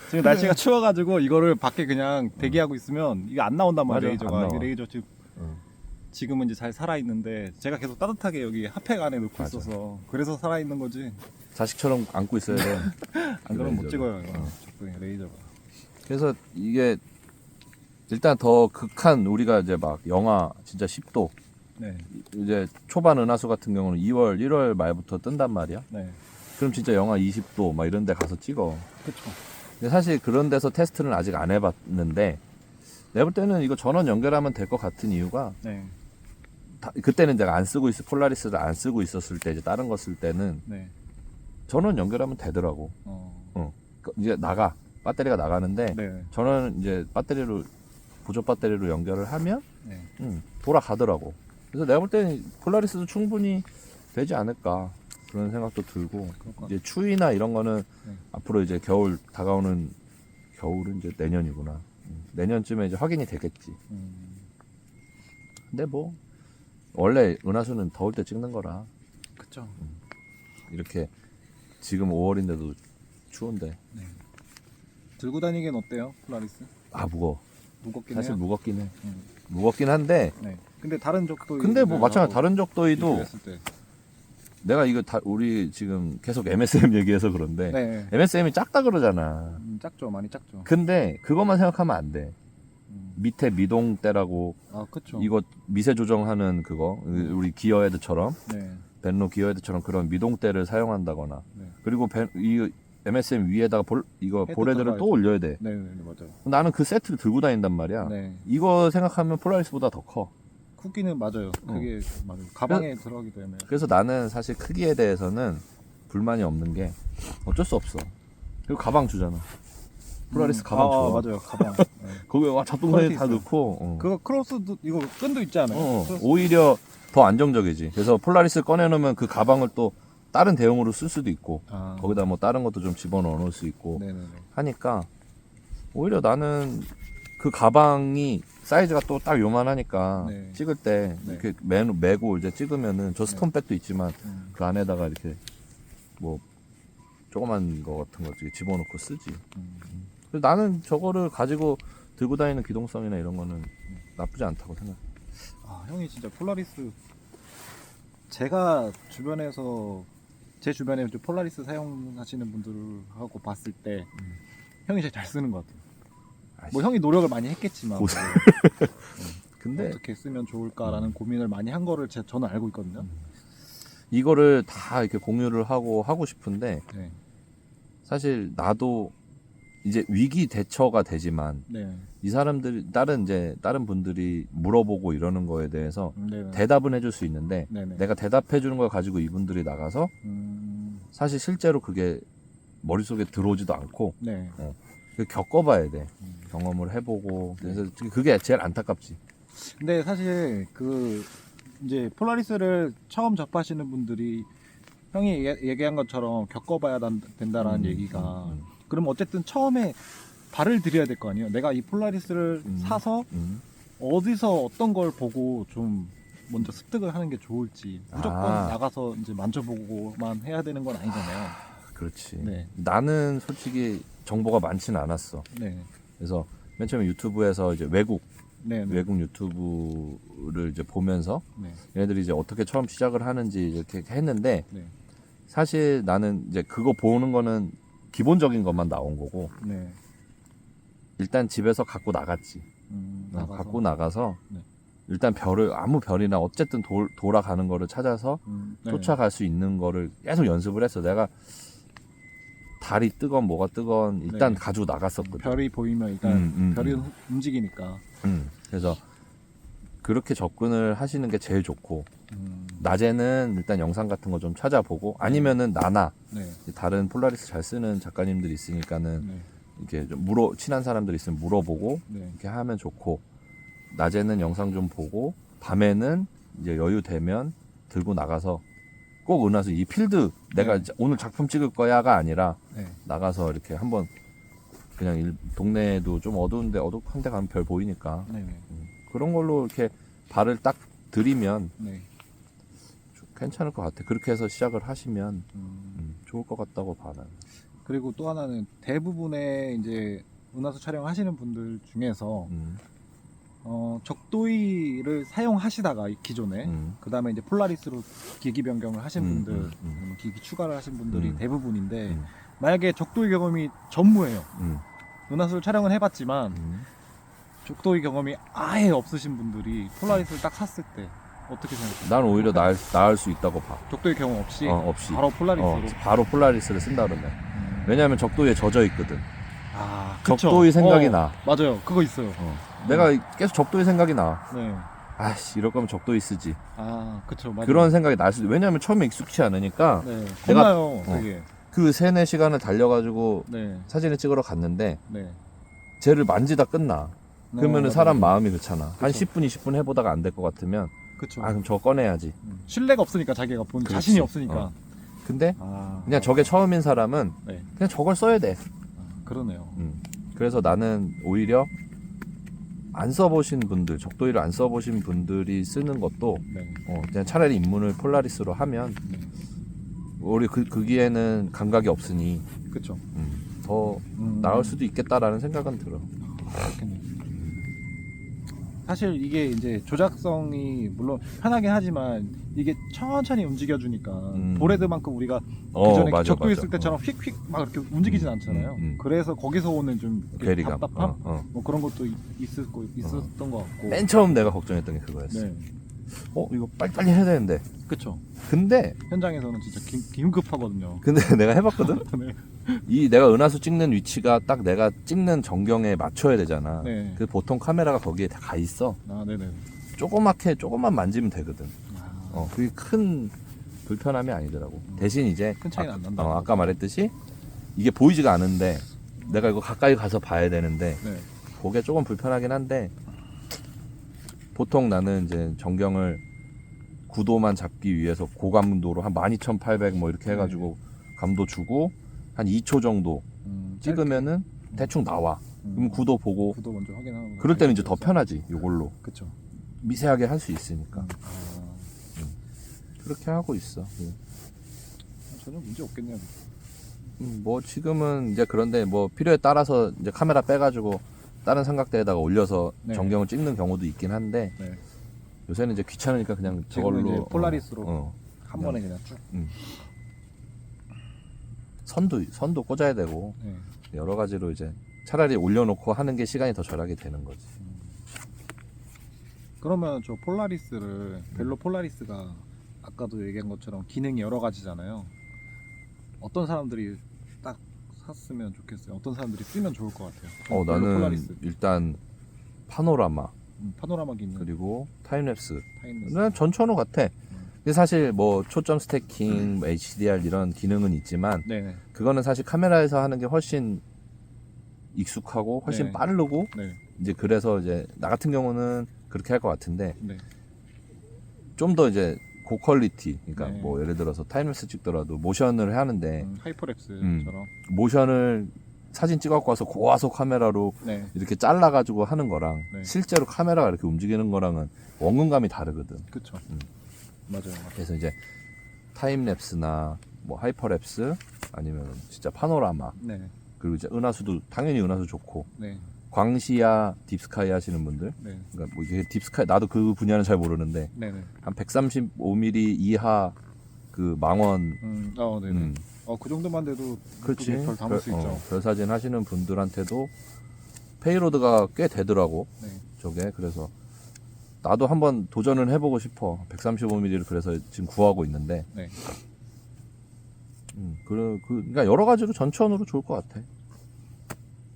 S2: 지금 날씨가 추워가지고 이거를 밖에 그냥 대기하고 있으면 이게 안 나온단 말이에요.
S3: 맞아, 안
S2: 레이저가.
S3: 나와.
S2: 이게 레이저 지금은 이제 잘 살아 있는데 제가 계속 따뜻하게 여기 핫팩 안에 넣고
S3: 맞아.
S2: 있어서 그래서 살아 있는 거지.
S3: 자식처럼 안고 있어야 돼.
S2: 안 그러면 못
S3: 레이저를.
S2: 찍어요. 이거. 적도의 레이저가.
S3: 그래서 이게 일단 더 극한 우리가 이제 막 영하 진짜 10도
S2: 네,
S3: 이제 초반 은하수 같은 경우는 2월, 1월 말부터 뜬단 말이야.
S2: 네,
S3: 그럼 진짜 영하 20도 막 이런 데 가서 찍어.
S2: 그렇죠.
S3: 근데 사실 그런 데서 테스트는 아직 안 해봤는데 내가 볼 때는 이거 전원 연결하면 될 것 같은 이유가
S2: 네,
S3: 그때는 내가 안 쓰고 폴라리스를 안 쓰고 있었을 때 이제 다른 거 쓸 때는
S2: 네.
S3: 전원 연결하면 되더라고. 이제 배터리가 나가는데
S2: 네,
S3: 전원 이제 보조 배터리로 연결을 하면
S2: 네.
S3: 돌아가더라고. 그래서 내가 볼 때는 폴라리스도 충분히 되지 않을까 그런 생각도 들고
S2: 그럴 것
S3: 이제 추위나 이런 거는
S2: 네.
S3: 앞으로 이제 겨울은 이제 내년이구나. 내년쯤에 이제 확인이 되겠지. 근데 뭐 원래 은하수는 더울 때 찍는 거라
S2: 그렇죠.
S3: 이렇게 지금 5월인데도 추운데
S2: 들고 다니기엔 어때요, 폴라리스?
S3: 무거워.
S2: 무겁긴
S3: 사실
S2: 해요.
S3: 무겁긴 해.
S2: 음.
S3: 무겁긴 한데
S2: 네. 근데 다른 적도
S3: 근데 뭐 마찬가지 다른 적도이도
S2: 했을 때.
S3: 내가 이거 우리 지금 계속 MSM 얘기해서 그런데
S2: 네.
S3: MSM이 작다 그러잖아.
S2: 작죠, 많이 작죠.
S3: 근데 그것만 생각하면 안 돼.
S2: 음.
S3: 밑에 미동대라고
S2: 그렇죠.
S3: 이거 미세 조정하는 그거 우리 기어헤드처럼
S2: 네,
S3: 벤로 기어헤드처럼 그런 미동대를 사용한다거나
S2: 네,
S3: 그리고 이 MSM 위에다가 이거
S2: 헤드
S3: 볼헤드를 또
S2: 들어가야죠.
S3: 올려야 돼.
S2: 네, 네, 맞아요.
S3: 나는 그 세트를 들고 다닌단 말이야.
S2: 네,
S3: 이거 생각하면 폴라리스보다 더 커.
S2: 크기는 맞아요. 그게 맞아요. 가방에 들어가기도 애매해요.
S3: 그래서 나는 사실 크기에 대해서는 불만이 없는 게 어쩔 수 없어. 그리고 가방 주잖아. 폴라리스 가방 줘.
S2: 맞아요, 가방. 네.
S3: 거기에 잡동사니 다
S2: 퀄리티 있어요.
S3: 넣고.
S2: 그거 크로스도 이거 끈도 있지 않아요? 크로스.
S3: 오히려 더 안정적이지. 그래서 폴라리스 꺼내놓으면 그 가방을 또 다른 대용으로 쓸 수도 있고 거기다 뭐 다른 것도 좀 집어넣어 놓을 수 있고
S2: 네네네.
S3: 하니까 오히려 나는 그 가방이 사이즈가 또 딱 요만하니까
S2: 네.
S3: 찍을 때
S2: 네.
S3: 이렇게 메고 이제 찍으면은 저 스톤백도 있지만 그 안에다가 이렇게 뭐 조그만 거 같은 거 집어넣고 쓰지. 그래서 나는 저거를 가지고 들고 다니는 기동성이나 이런 거는 나쁘지 않다고 생각해.
S2: 형이 진짜 폴라리스 제가 제 주변에 이제 폴라리스 사용하시는 분들하고 봤을 때 형이 제일 잘 쓰는 것 같아요. 뭐 형이 노력을 많이 했겠지만
S3: 고생. 근데
S2: 어떻게 쓰면 좋을까라는 고민을 많이 한 거를 저는 알고 있거든요.
S3: 이거를 다 이렇게 공유를 하고 싶은데
S2: 네.
S3: 사실 나도 이제 위기 대처가 되지만
S2: 네.
S3: 이 사람들이 다른 분들이 물어보고 이러는 거에 대해서
S2: 네.
S3: 대답은 해줄 수 있는데
S2: 네네.
S3: 내가 대답해 주는 걸 가지고 이분들이 나가서 사실 실제로 그게 머릿속에 들어오지도 않고
S2: 네.
S3: 겪어봐야 돼. 경험을 해보고 그래서 그게 제일 안타깝지.
S2: 근데 사실 이제 폴라리스를 처음 접하시는 분들이 형이 얘기한 것처럼 겪어봐야 된다라는 얘기가 그럼 어쨌든 처음에 발을 들여야 될 거 아니에요. 내가 이 폴라리스를 사서 어디서 어떤 걸 보고 좀 먼저 습득을 하는 게 좋을지 무조건 나가서 이제 만져보고만 해야 되는 건 아니잖아요.
S3: 그렇지.
S2: 네.
S3: 나는 솔직히 정보가 많지는 않았어.
S2: 네.
S3: 그래서 맨 처음에 유튜브에서 이제 외국 유튜브를 이제 보면서
S2: 네.
S3: 얘네들이 이제 어떻게 처음 시작을 하는지 이렇게 했는데
S2: 네.
S3: 사실 나는 이제 그거 보는 거는 기본적인 것만 나온 거고
S2: 네.
S3: 일단 집에서 갖고 나갔지. 갖고 나가서
S2: 네.
S3: 일단 아무 별이나 어쨌든 돌아가는 거를 찾아서
S2: 네.
S3: 쫓아갈 수 있는 거를 계속 연습을 했어. 내가 달이 뜨건 뭐가 뜨건 일단
S2: 네.
S3: 가지고 나갔었거든.
S2: 별이 보이면 일단 별이 움직이니까.
S3: 그래서 그렇게 접근을 하시는 게 제일 좋고 낮에는 일단 영상 같은 거 좀 찾아보고 아니면은 나나
S2: 네.
S3: 다른 폴라리스 잘 쓰는 작가님들이 있으니까는
S2: 네.
S3: 이렇게 좀 친한 사람들 있으면 물어보고
S2: 네.
S3: 이렇게 하면 좋고 낮에는 영상 좀 보고 밤에는 이제 여유 되면 들고 나가서 꼭 은하수 이 필드 내가 이제 오늘 작품 찍을 거야가 아니라
S2: 네.
S3: 나가서 이렇게 한번 그냥 동네에도 좀 어두운데 어둑한 데 가면 별 보이니까
S2: 네네.
S3: 그런 걸로 이렇게 발을 딱 들이면
S2: 네.
S3: 괜찮을 것 같아. 그렇게 해서 시작을 하시면 좋을 것 같다고 봐 나는.
S2: 그리고 또 하나는 대부분의 이제 은하수 촬영하시는 분들 중에서 적도이를 사용하시다가 기존에 그 다음에 이제 폴라리스로 기기 변경을 하신 분들, 기기 추가를 하신 분들이 대부분인데 만약에 적도이 경험이 전무해요. 은하수를 촬영을 해봤지만 적도이 경험이 아예 없으신 분들이 폴라리스를 딱 샀을 때 어떻게 생각해요?
S3: 난 오히려 나을 수 있다고 봐.
S2: 적도이 경험 없이,
S3: 없이
S2: 바로 폴라리스로.
S3: 바로 폴라리스를 쓴다 그러면. 왜냐하면 적도에 젖어 있거든.
S2: 아, 그쵸.
S3: 적도의 생각이 나.
S2: 맞아요. 그거 있어요.
S3: 내가 계속 적도의 생각이 나.
S2: 네.
S3: 아씨 이럴 거면 적도의 쓰지.
S2: 아, 그쵸. 맞아요.
S3: 그런 생각이 날 수도. 왜냐하면 처음에 익숙치 않으니까
S2: 네.
S3: 내가-
S2: 겁나요, 되게.
S3: 그 3-4시간을 달려가지고
S2: 네.
S3: 사진을 찍으러 갔는데
S2: 네.
S3: 쟤를 만지다 끝나. 그러면은
S2: 맞아요.
S3: 사람 마음이 그렇잖아. 한
S2: 그쵸.
S3: 10분 20분 해보다가 안 될 것 같으면
S2: 그쵸.
S3: 그럼 저거 꺼내야지.
S2: 신뢰가 없으니까 자기가 본
S3: 그렇지.
S2: 자신이 없으니까.
S3: 근데
S2: 아,
S3: 그냥 저게 처음인 사람은
S2: 네.
S3: 그냥 저걸 써야 돼.
S2: 그러네요.
S3: 그래서 나는 오히려 안 써보신 분들, 적도이를 안 써보신 분들이 쓰는 것도
S2: 네.
S3: 그냥 차라리 입문을 폴라리스로 하면
S2: 네.
S3: 우리 거기에는 감각이 없으니
S2: 그쵸.
S3: 더 나을 수도 있겠다라는 생각은 들어.
S2: 그렇겠네요. 사실 이게 이제 조작성이 물론 편하긴 하지만 이게 천천히 움직여주니까 보레드만큼 우리가 그전에
S3: 맞아,
S2: 적도
S3: 맞아.
S2: 있을 때처럼 휙휙 막 이렇게 움직이진 않잖아요. 그래서 거기서 오는 좀 이렇게
S3: 괴리감.
S2: 답답함 뭐 그런 것도 있었던 것 같고.
S3: 맨 처음 내가 걱정했던 게 그거였어.
S2: 네,
S3: 이거 빨리빨리 해야 되는데.
S2: 그쵸.
S3: 근데
S2: 현장에서는 진짜 긴급하거든요.
S3: 내가 해봤거든.
S2: 네.
S3: 이 내가 은하수 찍는 위치가 딱 내가 찍는 전경에 맞춰야 되잖아.
S2: 네.
S3: 그 보통 카메라가 거기에 다 가 있어.
S2: 아, 네네.
S3: 조금만 만지면 되거든.
S2: 아,
S3: 그게 큰 불편함이 아니더라고. 대신 이제
S2: 큰 차이는 안 난다.
S3: 아까 말했듯이 이게 보이지가 않은데 내가 이거 가까이 가서 봐야 되는데
S2: 네.
S3: 그게 조금 불편하긴 한데 보통 나는 이제 전경을 구도만 잡기 위해서 고감도로 한 12800 뭐 이렇게 해가지고 감도 주고 한 2초 정도 찍으면은 대충 나와. 그럼 구도 보고
S2: 구도 먼저 확인하고.
S3: 그럴 때는 이제 더 편하지. 이걸로
S2: 그쵸.
S3: 미세하게 할 수 있으니까
S2: 아,
S3: 그렇게 하고 있어.
S2: 전혀 문제 없겠네요.
S3: 뭐 지금은 이제 그런데 뭐 필요에 따라서 이제 카메라 빼가지고 다른 삼각대에다가 올려서
S2: 네.
S3: 전경을 찍는 경우도 있긴 한데
S2: 네.
S3: 요새는 이제 귀찮으니까 그냥
S2: 지금은
S3: 저걸로
S2: 이제 폴라리스로 한
S3: 그냥-
S2: 번에 그냥 쭉.
S3: 선도 꽂아야 되고
S2: 네.
S3: 여러 가지로 이제 차라리 올려놓고 하는 게 시간이 더 절약이 되는 거지.
S2: 그러면 저 폴라리스를 벨로 폴라리스가 아까도 얘기한 것처럼 기능이 여러 가지잖아요. 어떤 사람들이 딱 샀으면 좋겠어요. 어떤 사람들이 쓰면 좋을 것 같아요. 벨로
S3: 나는
S2: 폴라리스.
S3: 일단 파노라마
S2: 파노라마 기능,
S3: 그리고 타임랩스
S2: 타임레스.
S3: 난 전천후 같아. 근데 사실 뭐 초점 스태킹, 뭐 HDR 이런 기능은 있지만
S2: 네.
S3: 그거는 사실 카메라에서 하는 게 훨씬 익숙하고 훨씬
S2: 네.
S3: 빠르고
S2: 네.
S3: 이제 그래서 이제 나 같은 경우는 그렇게 할 것 같은데
S2: 네.
S3: 좀 더 이제 고퀄리티 그러니까
S2: 네.
S3: 뭐 예를 들어서 타임랩스 찍더라도 모션을 하는데
S2: 하이퍼랩스처럼.
S3: 모션을 사진 찍어갖고 와서 고화소 카메라로
S2: 네.
S3: 이렇게 잘라가지고 하는 거랑
S2: 네.
S3: 실제로 카메라가 이렇게 움직이는 거랑은 원근감이 다르거든.
S2: 그쵸. 맞아요.
S3: 그래서 이제 타임랩스나 뭐 하이퍼랩스 아니면 진짜 파노라마
S2: 네.
S3: 그리고 이제 은하수도 당연히 은하수 좋고
S2: 네.
S3: 광시야 딥스카이 하시는 분들
S2: 네.
S3: 그러니까 뭐 이게 딥스카이 나도 그 분야는 잘 모르는데
S2: 네. 네.
S3: 한 135mm 이하 그 망원
S2: 네네. 그 정도만 돼도
S3: 그렇지
S2: 예쁘게 별 담을 수 있죠.
S3: 별 사진 하시는 분들한테도 페이로드가 꽤 되더라고
S2: 네.
S3: 저게. 그래서 나도 한번 도전을 해보고 싶어. 135mm를 그래서 지금 구하고 있는데
S2: 네.
S3: 그러니까 여러 가지로 전천으로 좋을 것 같아.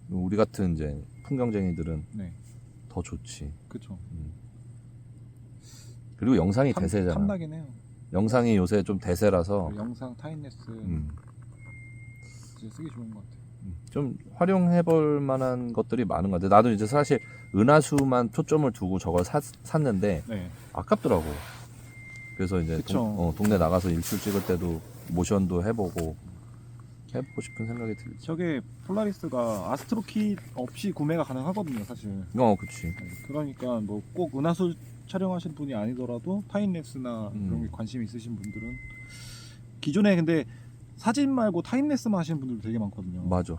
S3: 우리 같은 이제 풍경쟁이들은
S2: 네.
S3: 더 좋지.
S2: 그쵸.
S3: 그리고 영상이 대세잖아.
S2: 탐나긴 해요.
S3: 영상이 요새 좀 대세라서
S2: 그 영상 타임랩스 진짜 쓰기 좋은 것 같아요.
S3: 좀 활용해볼 만한 것들이 많은 것 같아. 나도 이제 사실 은하수만 초점을 두고 저걸 샀는데
S2: 네.
S3: 아깝더라고. 그래서 이제
S2: 그쵸.
S3: 동네 나가서 일출 찍을 때도 모션도 해보고 싶은 생각이 들지.
S2: 저게 폴라리스가 아스트로킷 없이 구매가 가능하거든요, 사실.
S3: 그치.
S2: 네, 그러니까 뭐 꼭 은하수 촬영하신 분이 아니더라도 타임랩스나 이런 게 관심 있으신 분들은 기존에 근데 사진 말고 타임랩스만 하시는 분들도 되게 많거든요.
S3: 맞아.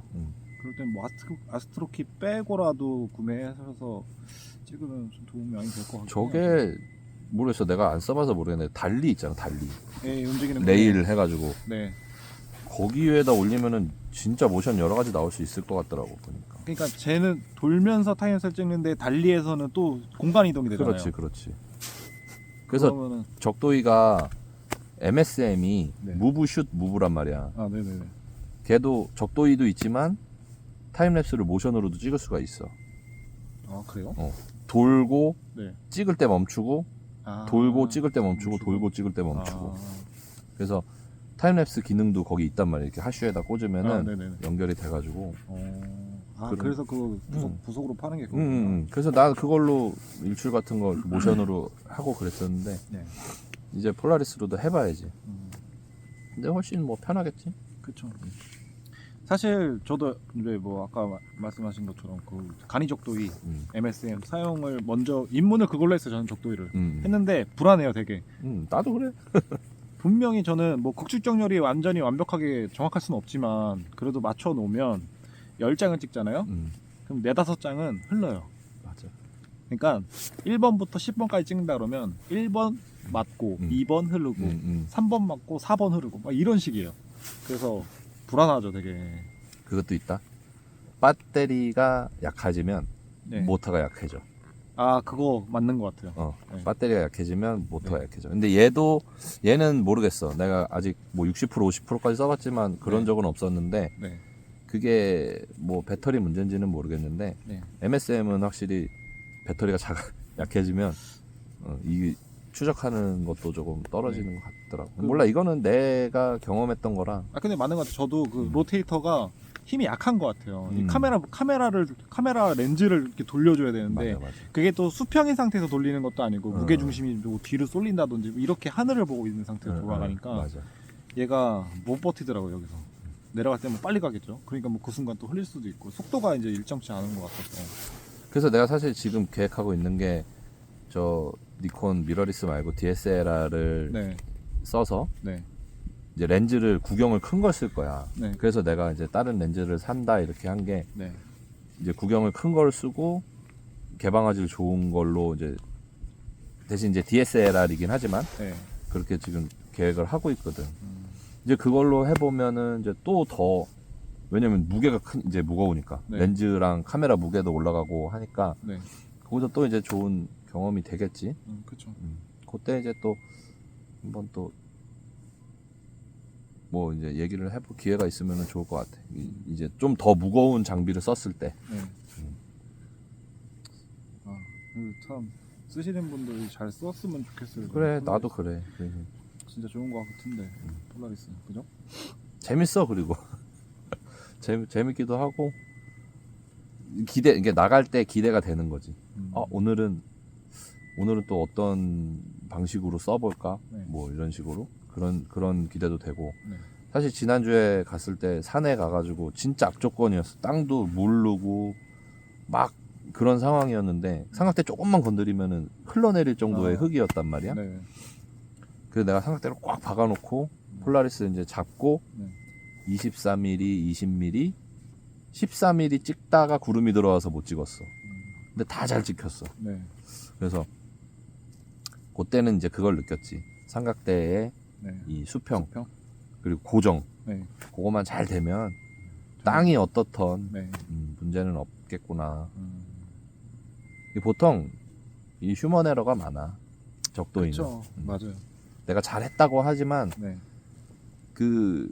S2: 그럴 땐 뭐 아스트로킷 빼고라도 구매하셔서 찍으면 좀 도움이 많이 될 것 같아요.
S3: 저게 모르겠어. 내가 안 써봐서 모르겠는데 달리 있잖아. 달리.
S2: 네, 움직이는
S3: 레일 해가지고
S2: 네.
S3: 거기 위에다 올리면은 진짜 모션 여러 가지 나올 수 있을 것 같더라고 보니까.
S2: 그러니까 쟤는 돌면서 타임랩스를 찍는데 달리에서는 또 공간 이동이 되잖아요.
S3: 그렇지. 그래서
S2: 그러면은
S3: 적도이가 MSM이
S2: 네.
S3: 무브 슛 무브란 말이야.
S2: 아, 네네네.
S3: 걔도 적도이도 있지만 타임랩스를 모션으로도 찍을 수가 있어.
S2: 아, 그래요?
S3: 돌고
S2: 네.
S3: 찍을 때 멈추고
S2: 아,
S3: 돌고 찍을 때 멈추고
S2: 멈추고.
S3: 돌고 찍을 때 멈추고.
S2: 아,
S3: 그래서 타임랩스 기능도 거기 있단 말이야. 이렇게 하슈에다 꽂으면은
S2: 네네네.
S3: 연결이 돼가지고.
S2: 아,
S3: 그럼-
S2: 그래서 그 부속으로 파는 게 그거구나.
S3: 그래서 나 그걸로 일출 같은 거 모션으로 하고 그랬었는데
S2: 네.
S3: 이제 폴라리스로도 해봐야지.
S2: 음,
S3: 근데 훨씬 뭐 편하겠지.
S2: 그쵸. 사실 저도 이제 뭐 아까 말씀하신 것처럼 그 간이 적도이 MSM 사용을 먼저 입문을 그걸로 했어요. 저는 적도이를 했는데 불안해요, 되게.
S3: 나도 그래.
S2: 분명히 저는 뭐 극축정렬이 완전히 완벽하게 정확할 수는 없지만 그래도 맞춰 놓으면 10장을 찍잖아요. 그럼 4-5장은 흘러요.
S3: 맞아.
S2: 그러니까 1번부터 10번까지 찍는다 그러면 1번 맞고 2번 흐르고 3번 맞고 4번 흐르고 막 이런 식이에요. 그래서 불안하죠, 되게.
S3: 그것도 있다. 배터리가 약해지면
S2: 네.
S3: 모터가 약해져.
S2: 아, 그거 맞는 것 같아요. 네.
S3: 배터리가 약해지면 모터가
S2: 네.
S3: 약해져. 근데 얘는 모르겠어. 내가 아직 뭐 60% 50%까지 써봤지만 그런
S2: 네.
S3: 적은 없었는데
S2: 네.
S3: 그게 뭐 배터리 문제인지는 모르겠는데
S2: 네.
S3: MSM은 확실히 배터리가 약해지면 이 추적하는 것도 조금 떨어지는 것 같더라고. 몰라, 이거는 내가 경험했던 거라.
S2: 아, 근데 맞는 것 같아요. 저도 그 로테이터가 힘이 약한 것 같아요. 이
S3: 음.
S2: 카메라 렌즈를 이렇게 돌려줘야 되는데
S3: 맞아.
S2: 그게 또 수평인 상태에서 돌리는 것도 아니고 무게
S3: 어.
S2: 중심이 뭐 뒤로 쏠린다든지 뭐 이렇게 하늘을 보고 있는 상태로 돌아가니까
S3: 맞아.
S2: 얘가 못 버티더라고요. 여기서 내려갈 때면 빨리 가겠죠. 그러니까 뭐 그 순간 또 흘릴 수도 있고 속도가 이제 일정치 않은 것 같아서.
S3: 그래서 내가 사실 지금 계획하고 있는 게 저 니콘 미러리스 말고 DSLR을
S2: 네,
S3: 써서
S2: 네,
S3: 이제 렌즈를 구경을 큰 걸 쓸 거야.
S2: 네,
S3: 그래서 내가 이제 다른 렌즈를 산다 이렇게 한 게
S2: 네,
S3: 이제 구경을 큰 걸 쓰고 개방화질 좋은 걸로 이제 대신 이제 DSLR이긴 하지만
S2: 네.
S3: 그렇게 지금 계획을 하고 있거든. 이제 그걸로 해보면은 이제 또 더 왜냐면 무게가 이제 무거우니까
S2: 네.
S3: 렌즈랑 카메라 무게도 올라가고 하니까
S2: 네.
S3: 거기서 또 이제 좋은 경험이 되겠지.
S2: 그렇죠.
S3: 그때 이제 또 한번 또 뭐 이제 얘기를 해볼 기회가 있으면 좋을 것 같아. 이제 좀 더 무거운 장비를 썼을 때.
S2: 네. 아, 참 쓰시는 분들이 잘 썼으면 좋겠어요.
S3: 그래,
S2: 폴라리스.
S3: 나도 그래.
S2: 진짜 좋은 것 같은데 폴라리스, 그죠?
S3: 재밌어. 그리고 재밌기도 하고 이게 나갈 때 기대가 되는 거지. 오늘은 또 어떤 방식으로 써볼까?
S2: 네.
S3: 뭐 이런 식으로 그런 기대도 되고.
S2: 네.
S3: 사실 지난주에 갔을 때 산에 가가지고 진짜 악조건이었어. 땅도 무르고 막 그런 상황이었는데 삼각대 조금만 건드리면은 흘러내릴 정도의 흙이었단 말이야.
S2: 네.
S3: 그래서 내가 삼각대를 꽉 박아놓고 폴라리스 이제 잡고
S2: 네.
S3: 24mm, 20mm, 14mm 찍다가 구름이 들어와서 못 찍었어. 근데 다 잘 찍혔어.
S2: 네.
S3: 그래서 그때는 이제 그걸 느꼈지. 삼각대의
S2: 네.
S3: 이 수평
S2: 수평?
S3: 그리고 고정
S2: 네.
S3: 그거만 잘 되면 땅이 어떻던
S2: 네.
S3: 문제는 없겠구나.
S2: 음.
S3: 보통 이 휴먼 에러가 많아. 적도이는.
S2: 그렇죠. 맞아요.
S3: 내가 잘했다고 하지만
S2: 네.
S3: 그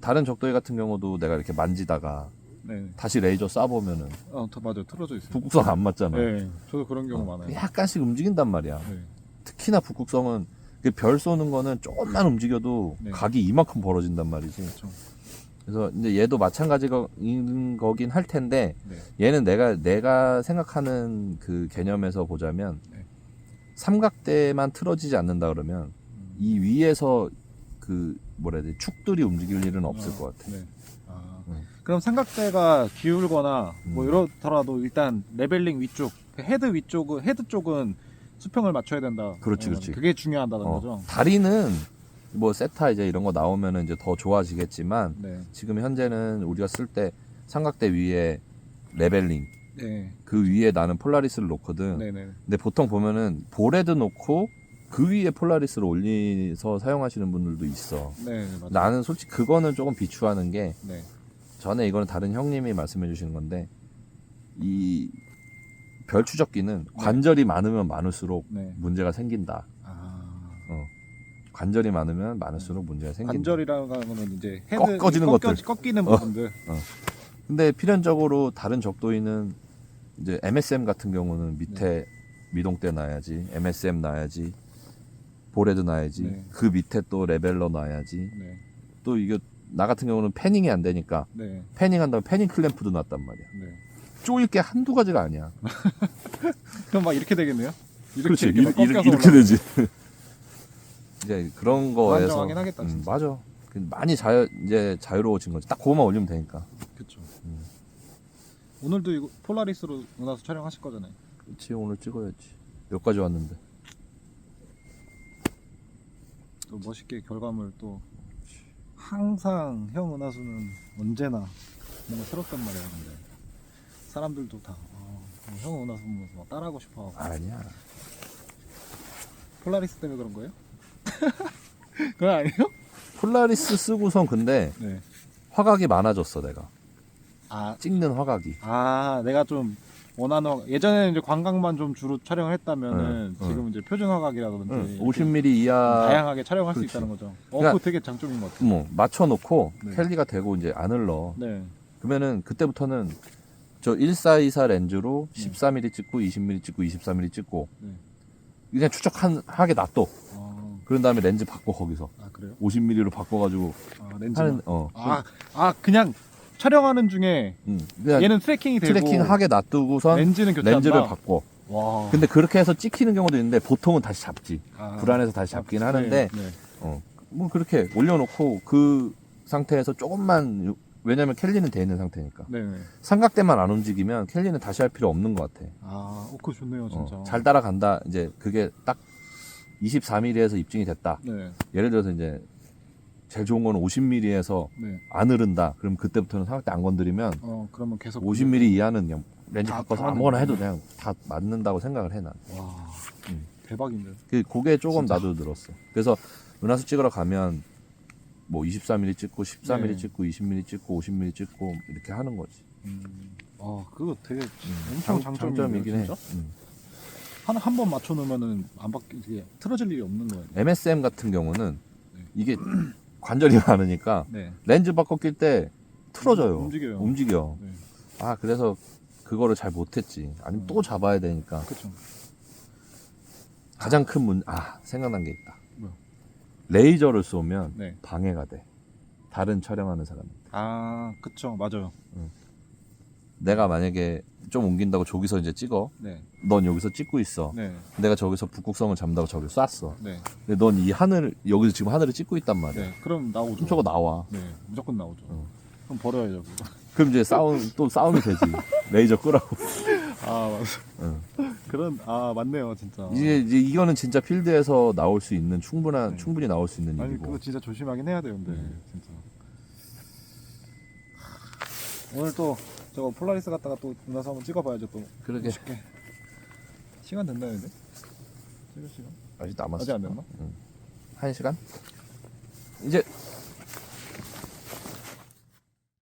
S3: 다른 적도이 같은 경우도 내가 이렇게 만지다가
S2: 네.
S3: 다시 레이저 쏴보면은
S2: 맞아요. 틀어져 있어요.
S3: 북극성 안 맞잖아.
S2: 네. 저도 그런 경우 많아요.
S3: 약간씩 움직인단 말이야.
S2: 네.
S3: 특히나 북극성은 그 별 쏘는 거는 조금만 움직여도
S2: 네.
S3: 각이 이만큼 벌어진단 말이지.
S2: 그렇죠.
S3: 그래서 이제 얘도 마찬가지인 거긴 할 텐데
S2: 네.
S3: 얘는 내가 생각하는 그 개념에서 보자면
S2: 네.
S3: 삼각대만 틀어지지 않는다 그러면 이 위에서 그 뭐라 해야 돼 축들이 움직일 일은 없을 것 같아.
S2: 네. 아,
S3: 그럼
S2: 삼각대가 기울거나 뭐 이렇더라도 일단 레벨링 위쪽, 헤드 위쪽은 헤드 쪽은 수평을 맞춰야 된다.
S3: 그렇지, 그렇지.
S2: 그게 중요하다는 거죠.
S3: 다리는 뭐 세타 이제 이런 거 나오면은 이제 더 좋아지겠지만
S2: 네.
S3: 지금 현재는 우리가 쓸 때 삼각대 위에 레벨링
S2: 네.
S3: 그 위에 나는 폴라리스를 놓거든.
S2: 네네.
S3: 근데 보통 보면은 볼헤드 놓고 그 위에 폴라리스를 올려서 사용하시는 분들도 있어.
S2: 네, 맞아요.
S3: 나는 솔직히 그거는 조금 비추하는 게
S2: 네.
S3: 전에 이거는 다른 형님이 말씀해 주시는 건데 이 별 추적기는 관절이 많으면 많을수록
S2: 네.
S3: 문제가 생긴다.
S2: 아.
S3: 관절이 많으면 많을수록 문제가 생긴다.
S2: 관절이라는 거는 이제 헤드
S3: 꺾어지는 것들.
S2: 꺾이는 부분들.
S3: 근데 필연적으로 다른 적도인은 이제 MSM 같은 경우는 밑에 미동대 놔야지, MSM 놔야지, 볼헤드 놔야지,
S2: 네.
S3: 그 밑에 또 레벨러 놔야지.
S2: 네.
S3: 또 이게 나 같은 경우는 패닝이 안 되니까
S2: 네.
S3: 패닝한 다음에 패닝 클램프도 놨단 말이야.
S2: 네.
S3: 쪼일 게 한두 가지가 아니야.
S2: 그럼 막 이렇게 되겠네요.
S3: 그렇지,
S2: 막 꺾여서
S3: 이렇게
S2: 올라가고.
S3: 되지. 이제 그런 거에서
S2: 불안정하긴 하겠다, 진짜.
S3: 맞아. 많이 이제 자유로워진 거지. 딱 그거만 올리면 되니까.
S2: 그렇죠. 오늘도 이거 폴라리스로 은하수 촬영하실 거잖아요.
S3: 그렇지, 오늘 찍어야지. 여기까지 왔는데.
S2: 또 멋있게 결과물 또 항상 형 은하수는 언제나 뭔가 새롭단 말이야. 근데 사람들도 다 형 은하수 보면서 막 따라하고 싶어하고.
S3: 아니야.
S2: 폴라리스 때문에 그런 거예요? 그건 아니에요?
S3: 폴라리스 쓰고선 근데
S2: 네.
S3: 화각이 많아졌어 내가.
S2: 아,
S3: 찍는 화각이.
S2: 내가 좀 원하는 예전에는 이제 광각만 좀 주로 촬영을 했다면은
S3: 응,
S2: 지금 이제 표준 화각이라든지
S3: 50mm 이하
S2: 다양하게 촬영할
S3: 그렇지.
S2: 수 있다는 거죠.
S3: 그러니까
S2: 그거 되게 장점인 것 같아요.
S3: 뭐 맞춰놓고
S2: 네.
S3: 캘리가 되고 이제 안 흘러.
S2: 네.
S3: 그러면은 그때부터는 저 1424 렌즈로 14mm 찍고 20mm 찍고 24mm 찍고
S2: 네.
S3: 그냥 추적하게 놔둬.
S2: 아,
S3: 그런 다음에 렌즈 바꿔 거기서
S2: 그래요?
S3: 50mm로 바꿔가지고
S2: 렌즈.
S3: 하는
S2: 그냥 촬영하는 중에
S3: 그냥
S2: 얘는 트래킹이 되고
S3: 트래킹 하게 놔두고선
S2: 렌즈는 교체한다.
S3: 렌즈를 바꿔.
S2: 와.
S3: 근데 그렇게 해서 찍히는 경우도 있는데 보통은 다시 잡지. 불안해서 다시 잡긴
S2: 네,
S3: 하는데
S2: 네.
S3: 뭐 그렇게 올려놓고 그 상태에서 조금만 왜냐면 캘리는 돼 있는 상태니까
S2: 네.
S3: 삼각대만 안 움직이면 캘리는 다시 할 필요 없는 것 같아.
S2: 그거 좋네요, 진짜.
S3: 잘 따라간다. 이제 그게 딱 24mm에서 입증이 됐다.
S2: 네.
S3: 예를 들어서 이제 제일 좋은 거는 50mm에서
S2: 네.
S3: 안 흐른다. 그럼 그때부터는 삼각대 안 건드리면
S2: 그러면 계속
S3: 50mm 이하는 그냥 렌즈
S2: 다
S3: 바꿔서
S2: 맞는
S3: 아무거나
S2: 거네.
S3: 해도 그냥 다 맞는다고 생각을 해 난.
S2: 와.
S3: 음.
S2: 대박인데.
S3: 그게 조금
S2: 진짜.
S3: 나도 늘었어. 그래서 은하수 찍으러 가면 뭐 24mm 찍고 14mm
S2: 네.
S3: 찍고 20mm 찍고 50mm 찍고 이렇게 하는 거지.
S2: 그거 되게 엄청 장점이긴
S3: 해.
S2: 진짜? 한 번 맞춰 놓으면은 안 바뀌게 틀어질 일이 없는 거예요.
S3: MSM 같은 경우는
S2: 네.
S3: 이게 관절이 많으니까
S2: 네.
S3: 렌즈 바꿔 낄 때 틀어져요.
S2: 움직여요.
S3: 움직여.
S2: 네.
S3: 그래서 그거를 잘 못했지. 아니면 또 잡아야 되니까.
S2: 그렇죠.
S3: 가장 큰 생각난 게 있다.
S2: 뭐요?
S3: 레이저를 쏘면
S2: 네.
S3: 방해가 돼. 다른 촬영하는 사람.
S2: 그쵸, 맞아요.
S3: 내가 만약에 좀 옮긴다고 저기서 이제 찍어.
S2: 네.
S3: 넌 여기서 찍고 있어.
S2: 네.
S3: 내가 저기서 북극성을 잡는다고 저기 쐈어.
S2: 네.
S3: 근데 넌 이 여기서 지금 하늘을 찍고 있단 말이야.
S2: 네. 그럼 나오죠.
S3: 그럼 저거 나와.
S2: 네. 무조건 나오죠. 그럼 버려야죠. 그거.
S3: 그럼 이제 싸움이 되지. 레이저 끄라고.
S2: 맞아. 맞네요, 진짜.
S3: 이제 이거는 진짜 필드에서 나올 수 있는 충분히 나올 수 있는
S2: 아니,
S3: 일이고.
S2: 그거 진짜 조심하긴 해야 돼요, 근데. 진짜. 오늘 또 저거 폴라리스 갔다가 또 은하수 한번 찍어봐야죠, 또.
S3: 그러게.
S2: 멋있게. 시간 됐나요, 근데? 찍을 시간?
S3: 아직 남았어.
S2: 아직 안 됐나?
S3: 1시간? 이제